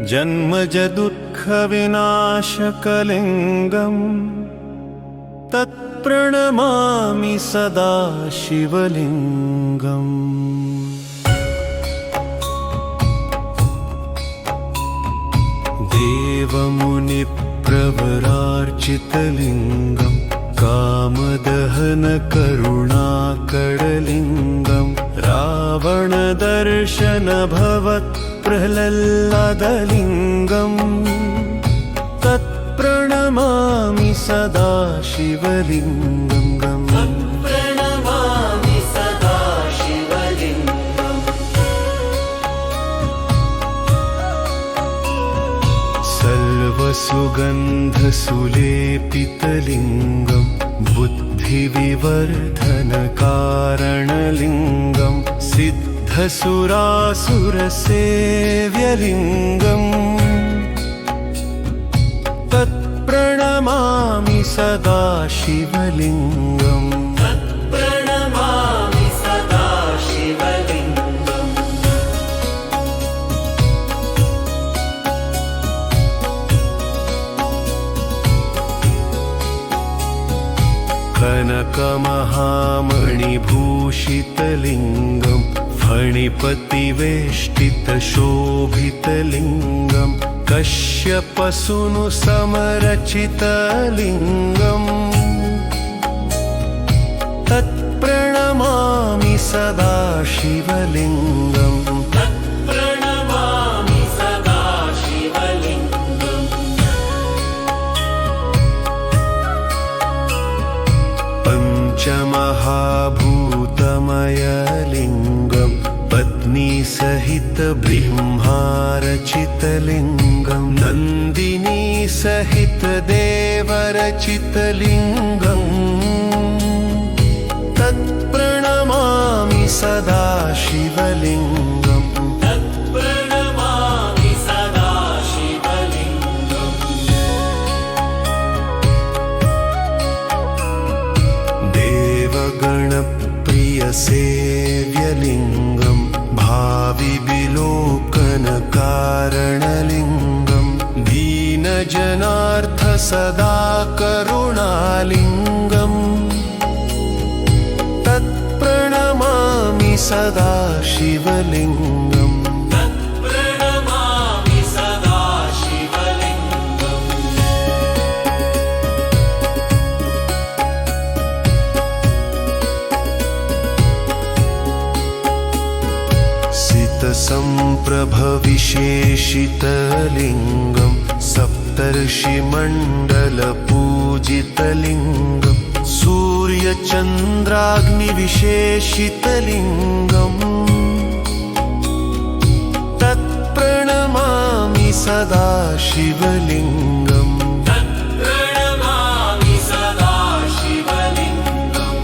जन्मजदुःखविनाशकलिङ्गम् तत्प्रणमामि सदा शिवलिङ्गम्। देवमुनिप्रवरार्चितलिङ्गम् कामदहनकरुणाकरलिङ्गम् रावणदर्शनभवत्प्रह्लादलिङ्गम् तत्प्रणमामि सदा शिवलिङ्गम्। तत्प्रणमामि सदा शिवलिङ्गम् सर्वसुगन्धसुलेपितलिङ्गम् बुद्धिविवर्धनकारणलिङ्गम् सिद्धसुरासुरसेव्यलिङ्गम् तत्प्रणमामि सदा शिवलिङ्गम्। तत्प्रणमामि सदा शिवलिङ्गम् कनकमहामणिभूषितलिङ्गम् फणिपतिवेष्टितशोभितलिङ्गम् कश्यपसूनुसमरचितलिङ्गम् तत्प्रणमामि सदा शिवलिङ्गम्। तत्प्रणमामि सदा शिवलिङ्गम् पञ्चमहाभूतमयलिङ्गम् पत्नीसहितब्रह्मारचितलिङ्गम् नन्दिनीसहितदेवरचितलिङ्गम् तत्प्रणमामि सदा शिवलिङ्गम्। तत्प्रणमामि सदा शिवलिङ्गम् देवगणप्रियसेव्यलिङ्गम् भाविविलोकनकारणलिङ्गम् दीनजनार्थ सदा करुणालिङ्गम् तत्प्रणमामि सदा शिवलिङ्गम्। तत्प्रणमामि सदा शिवलिङ्गम् सितसम्प्रभविशेषितलिङ्गम् सप्तर्षिमण्डलपूजितलिङ्गम् सूर्यचन्द्राग्निविशेषितलिङ्गम् तत्प्रणमामि सदा शिवलिङ्गम्। तत्प्रणमामि सदा शिवलिङ्गम्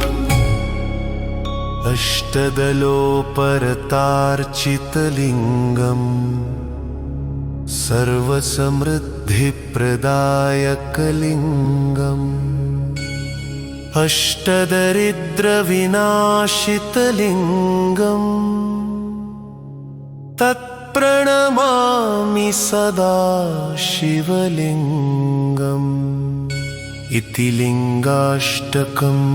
अष्टदलोपरतार्चितलिङ्गम् सर्वसमृद्धिप्रदायकलिङ्गम् अष्टदरिद्रविनाशितलिङ्गम् तत्प्रणमामि सदा शिवलिङ्गम् इति लिङ्गाष्टकम्।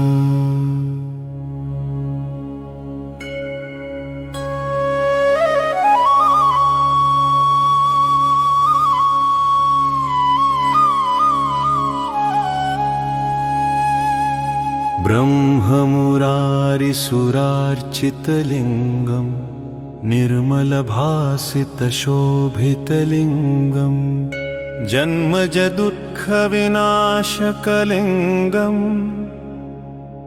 ब्रह्ममुरारिसुरार्चितलिङ्गं निर्मलभासितशोभितलिङ्गं जन्मजदुःखविनाशकलिङ्गं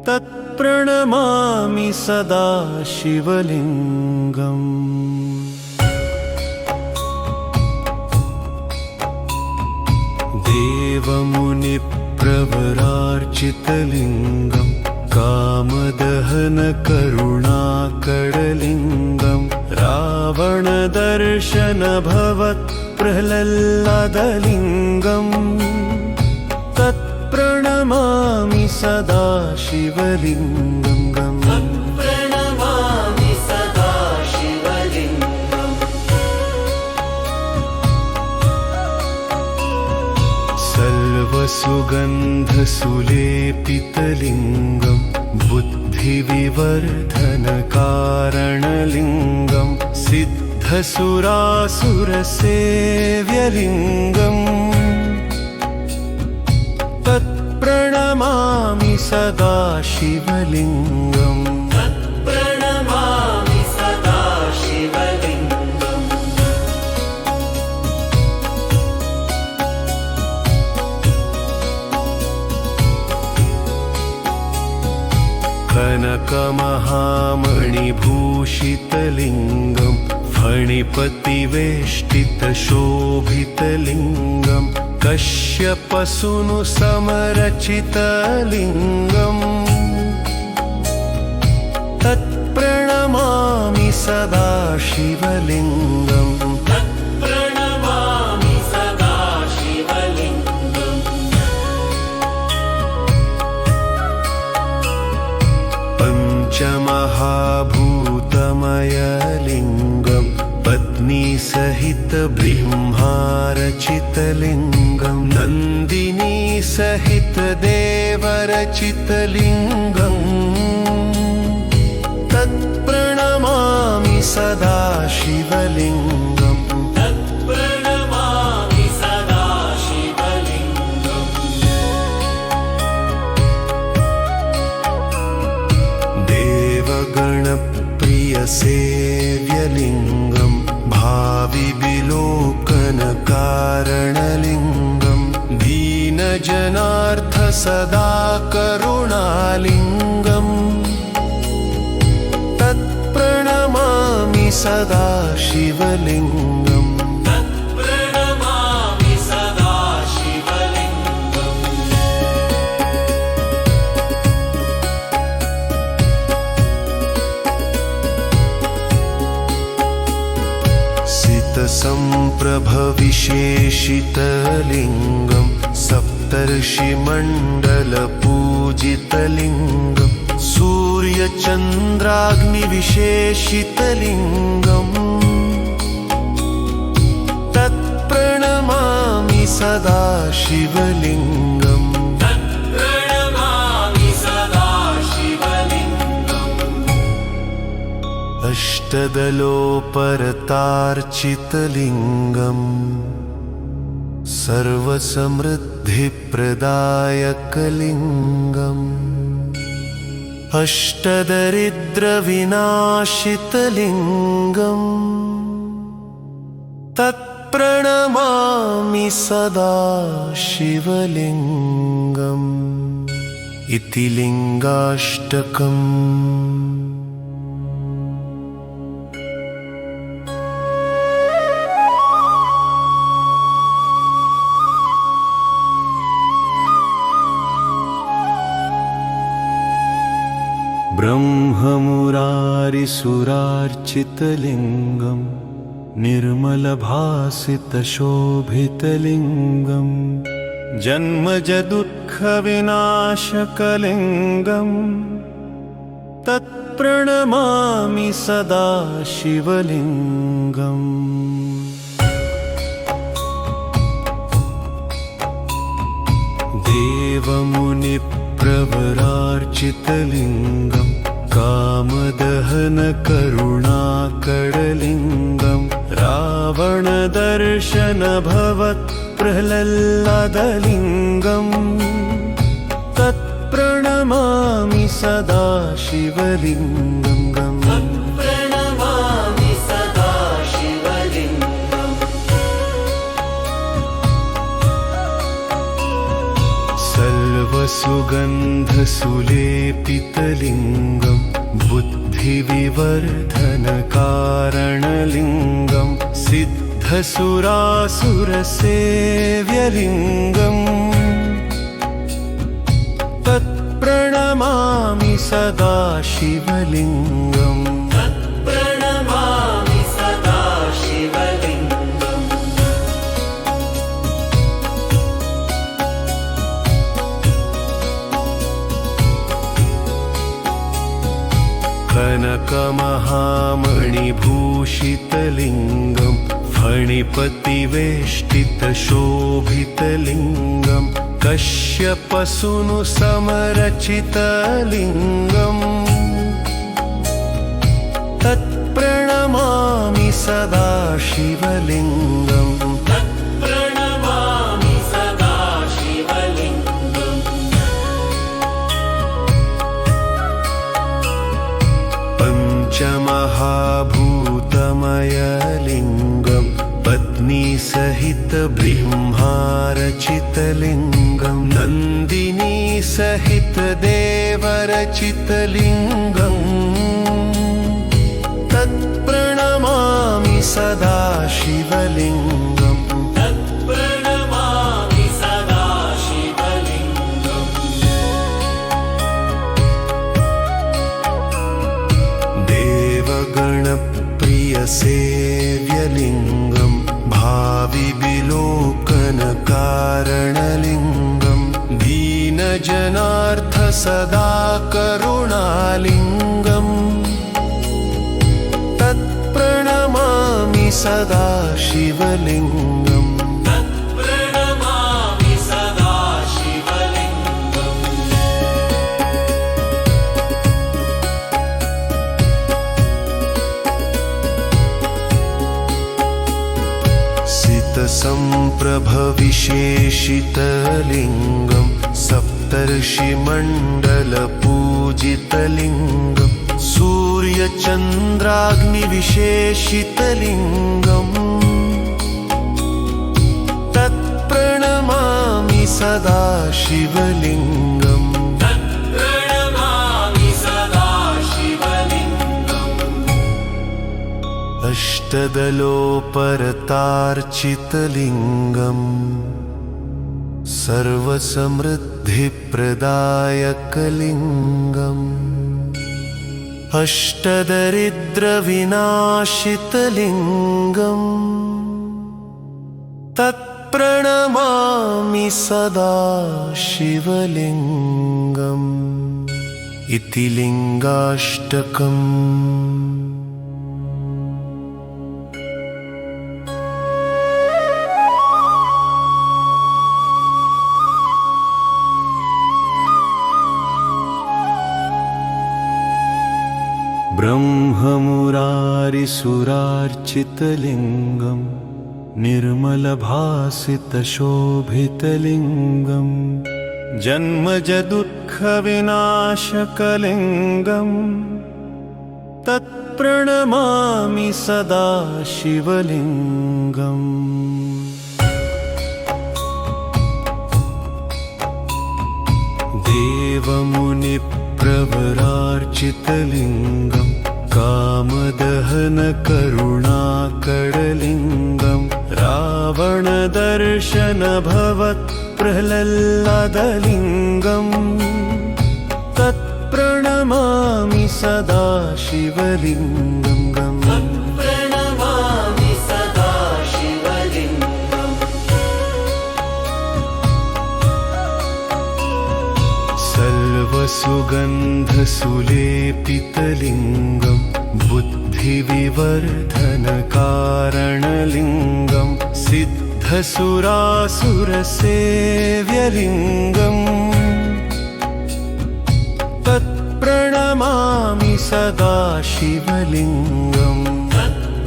तत्प्रणमामि सदा शिवलिङ्गम्। देवमुनिप्रवरार्चितलिङ्गं कामदहनकरुणाकरलिङ्गं रावणदर्शनभवत्प्रह्लादलिङ्गं तत्प्रणमामि सदा शिवलिङ्गम्। प्रणमामि सदा शिवलिङ्गम्। सर्वसुगन्धसुलेपितलिङ्गं बुद्धिविवर्धनकारणलिङ्गं सिद्धसुरासुरसेव्यलिङ्गम् तत्प्रणमामि सदा शिवलिङ्गम्। प्रणमामि सदा शिवलिङ्गम्। कनकमहामणिभूषितलिङ्गं फणिपतिवेष्टितशोभितलिङ्गं कश्यपसूनुसमरचितलिङ्गम् तत्प्रणमामि सदा शिवलिङ्गम्। प्रणमामि सदा शिवलिङ्गम्। पञ्चमहाभूतमयलिङ्गं पत्नीसहितब्रह्मारचितलिङ्गं नन्दिनीसहितदेवरचितलिङ्गम् तत्प्रणमामि सदा शिवलिङ्गम्। प्रणमामि सदा शिवलिङ्गम्। देवगणप्रियसेव्यलिङ्गं भाविविलोकनकारणलिङ्गं दीनजनार्थ सदा करुणालिङ्गं तत्प्रणमामि सदा शिवलिङ्गम्। प्रणमामि सदा शिवलिङ्गम्। सितसम्प्रभविशेषितलिङ्गं सप्तर्षिमण्डलपूजितलिङ्गं सूर्यचन्द्राग्निविशेषितलिङ्गं तत्प्रणमामि सदा शिवलिङ्गम्। प्रणमामि सदा शिवलिङ्गम्। अष्टदलोपरतार्चितलिङ्गं सर्वसमृद्धिप्रदायकलिङ्गम् अष्टदरिद्रविनाशितलिङ्गं तत्प्रणमामि सदा शिवलिङ्गम्। इति लिङ्गाष्टकम्। ब्रह्ममुरारिसुरार्चितलिङ्गं निर्मलभासितशोभितलिङ्गं जन्मजदुःखविनाशकलिङ्गं तत्प्रणमामि सदा शिवलिङ्गम्। देवमुनिप्रवरार्चितलिङ्गं कामदहनकरुणाकरलिङ्गं रावणदर्शनभवत्प्रह्लादलिङ्गं तत् तत्प्रणमामि सदा शिवलिङ्गम् प्रणमामि सदा शिवलिङ्गम् सर्वसुगन्धसुलेपितलिङ्गम् बुद्धिविवर्धनकारणलिङ्गम् सिद्धसुरासुरसेव्यलिङ्गम् तत्प्रणमामि सदा शिवलिङ्गम् प्रणमामि सदा शिवलिङ्गम् कनकमहामणिभूषितलिङ्गम् फणिपतिवेष्टितशोभितलिङ्गम् कश्यपसूनुसमरचितलिङ्गम् तत्प्रणमामि सदा शिवलिङ्गम् प्रणमामि सदा शिवलिङ्गम् पञ्चमहाभूतमयलिङ्गम् पत्नीसहित ब्रह्मारचितलिङ्गम् नन्दिनी सहित देवरचितलिङ्गम् तत्प्रणमामि सदा शिवलिङ्गम् प्रणमामि सदा शिवलिङ्गम् देवगणप्रियसेव्यलिङ्गम् भाविविलोकनकारणलिङ्गम् दीनजनार्थ सदा करुणालिङ्गम् तत्प्रणमामि सदा शिवलिङ्गम् प्रणमामि सदा शिवलिङ्गम् सितसम्प्रभविशेषितलिङ्गम् सप्तर्षिमण्डलपूजितलिङ्गम् सूर्यचन्द्राग्निविशेषितलिङ्गम् तत्प्रणमामि सदा शिवलिङ्गम् प्रणमामि सदा शिवलिङ्गम् अष्टदलोपरतार्चितलिङ्गम् सर्वसमृद्धिप्रदायकलिङ्गम् अष्टदरिद्रविनाशितलिङ्गम् तत्प्रणमामि सदा शिवलिङ्गम् इति लिङ्गाष्टकम् ब्रह्ममुरारिसुरार्चितलिङ्गम् निर्मलभासितशोभितलिङ्गम् जन्मजदुःखविनाशकलिङ्गम् तत्प्रणमामि सदा शिवलिङ्गम् देवमुनिप्रवरार्चितलिङ्गम् कामदहनकरुणाकरलिङ्गम् रावणदर्शनभवत्प्रह्लादलिङ्गम् तत्प्रणमामि सदा शिवलिङ्गम् प्रणमामि सदा शिवलिङ्गम् सर्वसुगन्धसुलेपितलिङ्गम् बुद्धिविवर्धनकारणलिङ्गम् सिद्धसुरासुरसेव्यलिङ्गम् तत्प्रणमामि सदा शिवलिङ्गम्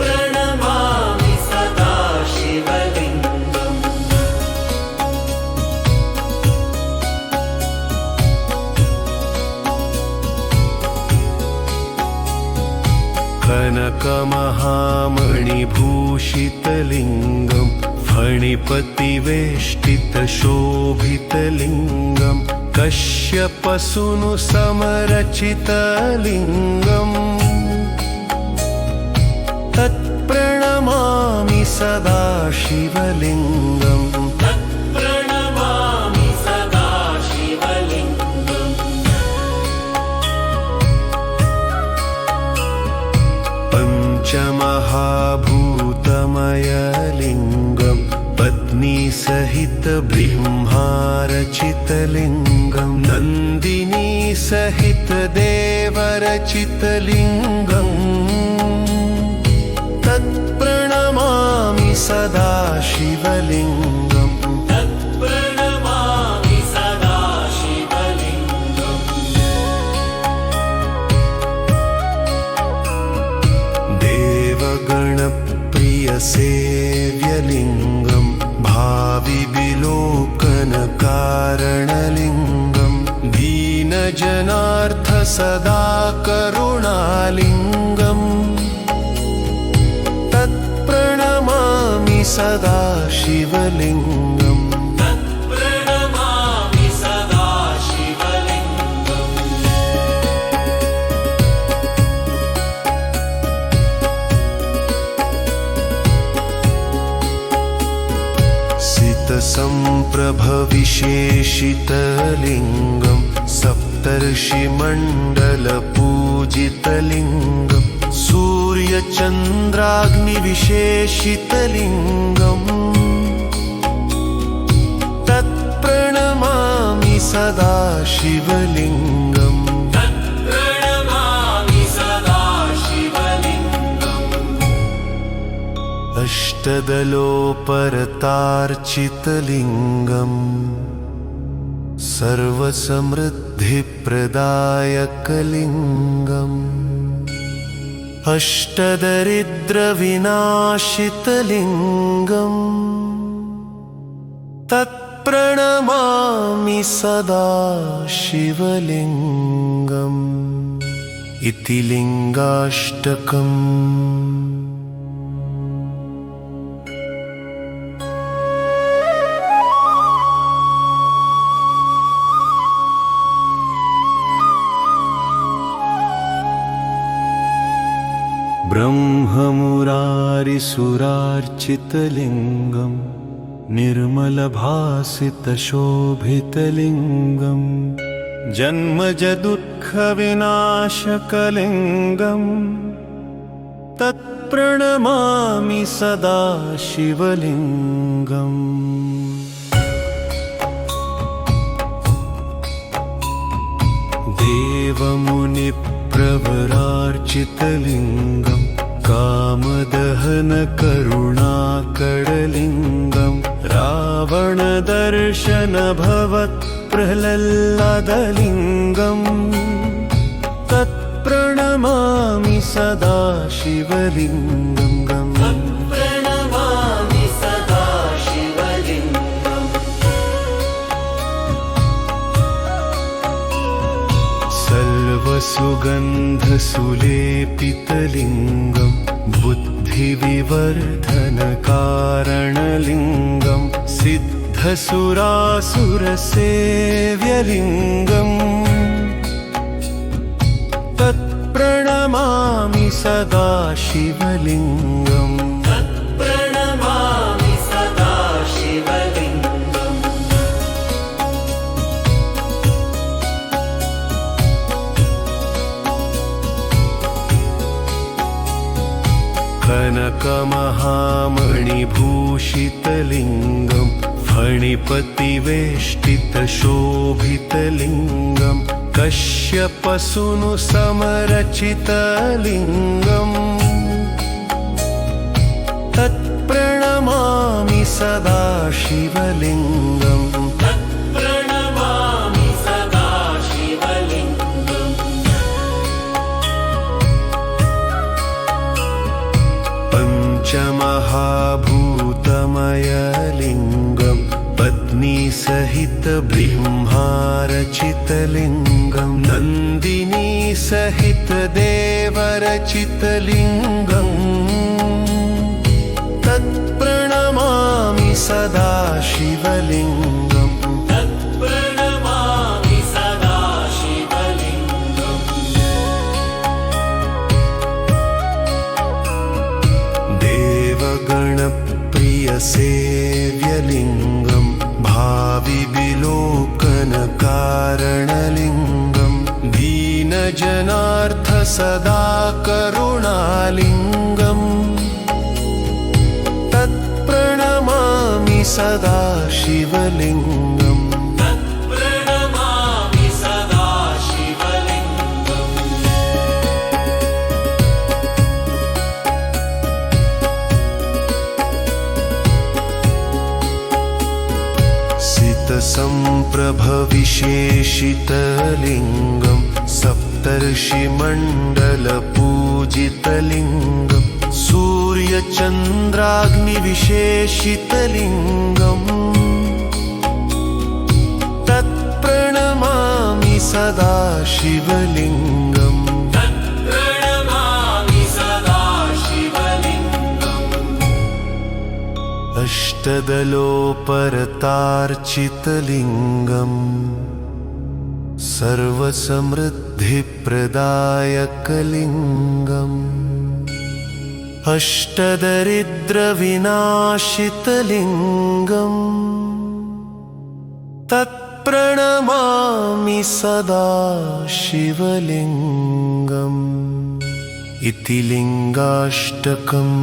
प्रणमामि सदा शिवलिङ्गम् कनकमहामणिभूषितलिङ्गं फणिपतिवेष्टितशोभितलिङ्गं कश्यपसूनुसमरचितलिङ्गम् तत्प्रणमामि सदा शिवलिङ्गम् प्रणमामि सदा शिवलिङ्गम् पञ्चमहाभूतमयलिङ्गं पत्नीसहितब्रह्मारचितलिङ्गं नन्दिनीसहितदेवरचितलिङ्गम् तत्प्रणमामि सदा शिवलिङ्गम् प्रणमामि सदा शिवलिङ्गम् देवगणप्रियसेव्यलिङ्गं भाविविलोकनकारणलिङ्गं दीनजनार्थ सदा करुणालिङ्गम् तत्प्रणमामि सदा शिवलिङ्गम् प्रणमामि सदा शिवलिङ्गम् सितसम्प्रभविशेषितलिङ्गं सप्तर्षिमण्डलपूजितलिङ्गं सूर्यचन्द्राग्निविशेषितलिङ्गम् तत्प्रणमामि सदा शिवलिङ्गम् प्रणमामि सदा शिवलिङ्गम् अष्टदलोपरतार्चितलिङ्गम् सर्वसमृद्धिप्रदायकलिङ्गम् अष्टदरिद्रविनाशितलिङ्गम् तत्प्रणमामि सदा शिवलिङ्गम् इति लिङ्गाष्टकम्। ब्रह्ममुरारिसुरार्चितलिङ्गं निर्मलभासितशोभितलिङ्गं जन्मजदुःखविनाशकलिङ्गं तत्प्रणमामि सदा शिवलिङ्गम् देवमुनिप्रवरार्चितलिङ्गं कामदहनकरुणाकरलिङ्गं रावणदर्शनभवत्प्रह्लादलिङ्गं तत्प्रणमामि सदा शिवलिङ्गम् प्रणमामि सदा शिवलिङ्गम् सर्वसुगन्धसुलेपितलिङ्गं बुद्धिविवर्धनकारणलिङ्गं सिद्धसुरासुरसेव्यलिङ्गम् तत्प्रणमामि सदा शिवलिङ्गम् प्रणमामि सदा शिवलिङ्गम् कनकमहामणिभूषितलिङ्गं फणिपतिवेष्टितशोभितलिङ्गं कश्यपसूनुसमरचितलिङ्गम् तत्प्रणमामि सदा शिवलिङ्गम् प्रणमामि सदा शिवलिङ्गम् पञ्चमहाभूतमयलिङ्गं पत्नीसहितब्रह्मारचितलिङ्गं नन्दिनीसहितदेवरचितलिङ्गम् सदा शिवलिङ्गम् तत्प्रणमामि सदा शिवलिङ्गम् देवगणप्रियसेव्यलिङ्गम् भाविविलोकनकारणलिङ्गम् दीनजनार्थ सदा करुणालिङ्गम् तत्प्रणमामि सदा शिवलिङ्गम् तत्प्रणमामि सदा शिवलिङ्गम् सितसम्प्रभविशेषितलिङ्गम् सप्तर्षिमण्डलपूजितलिङ्गम् सूर्यचन्द्राग्निविशेषितलिङ्गम् तत्प्रणमामि सदा शिवलिङ्गम् तत्प्रणमामि सदा शिवलिङ्गम् अष्टदलोपरतार्चितलिङ्गम् सर्वसमृद्धिप्रदायकलिङ्गम् अष्टदरिद्रविनाशितलिङ्गम् तत्प्रणमामि सदा शिवलिङ्गम् इति लिङ्गाष्टकम्।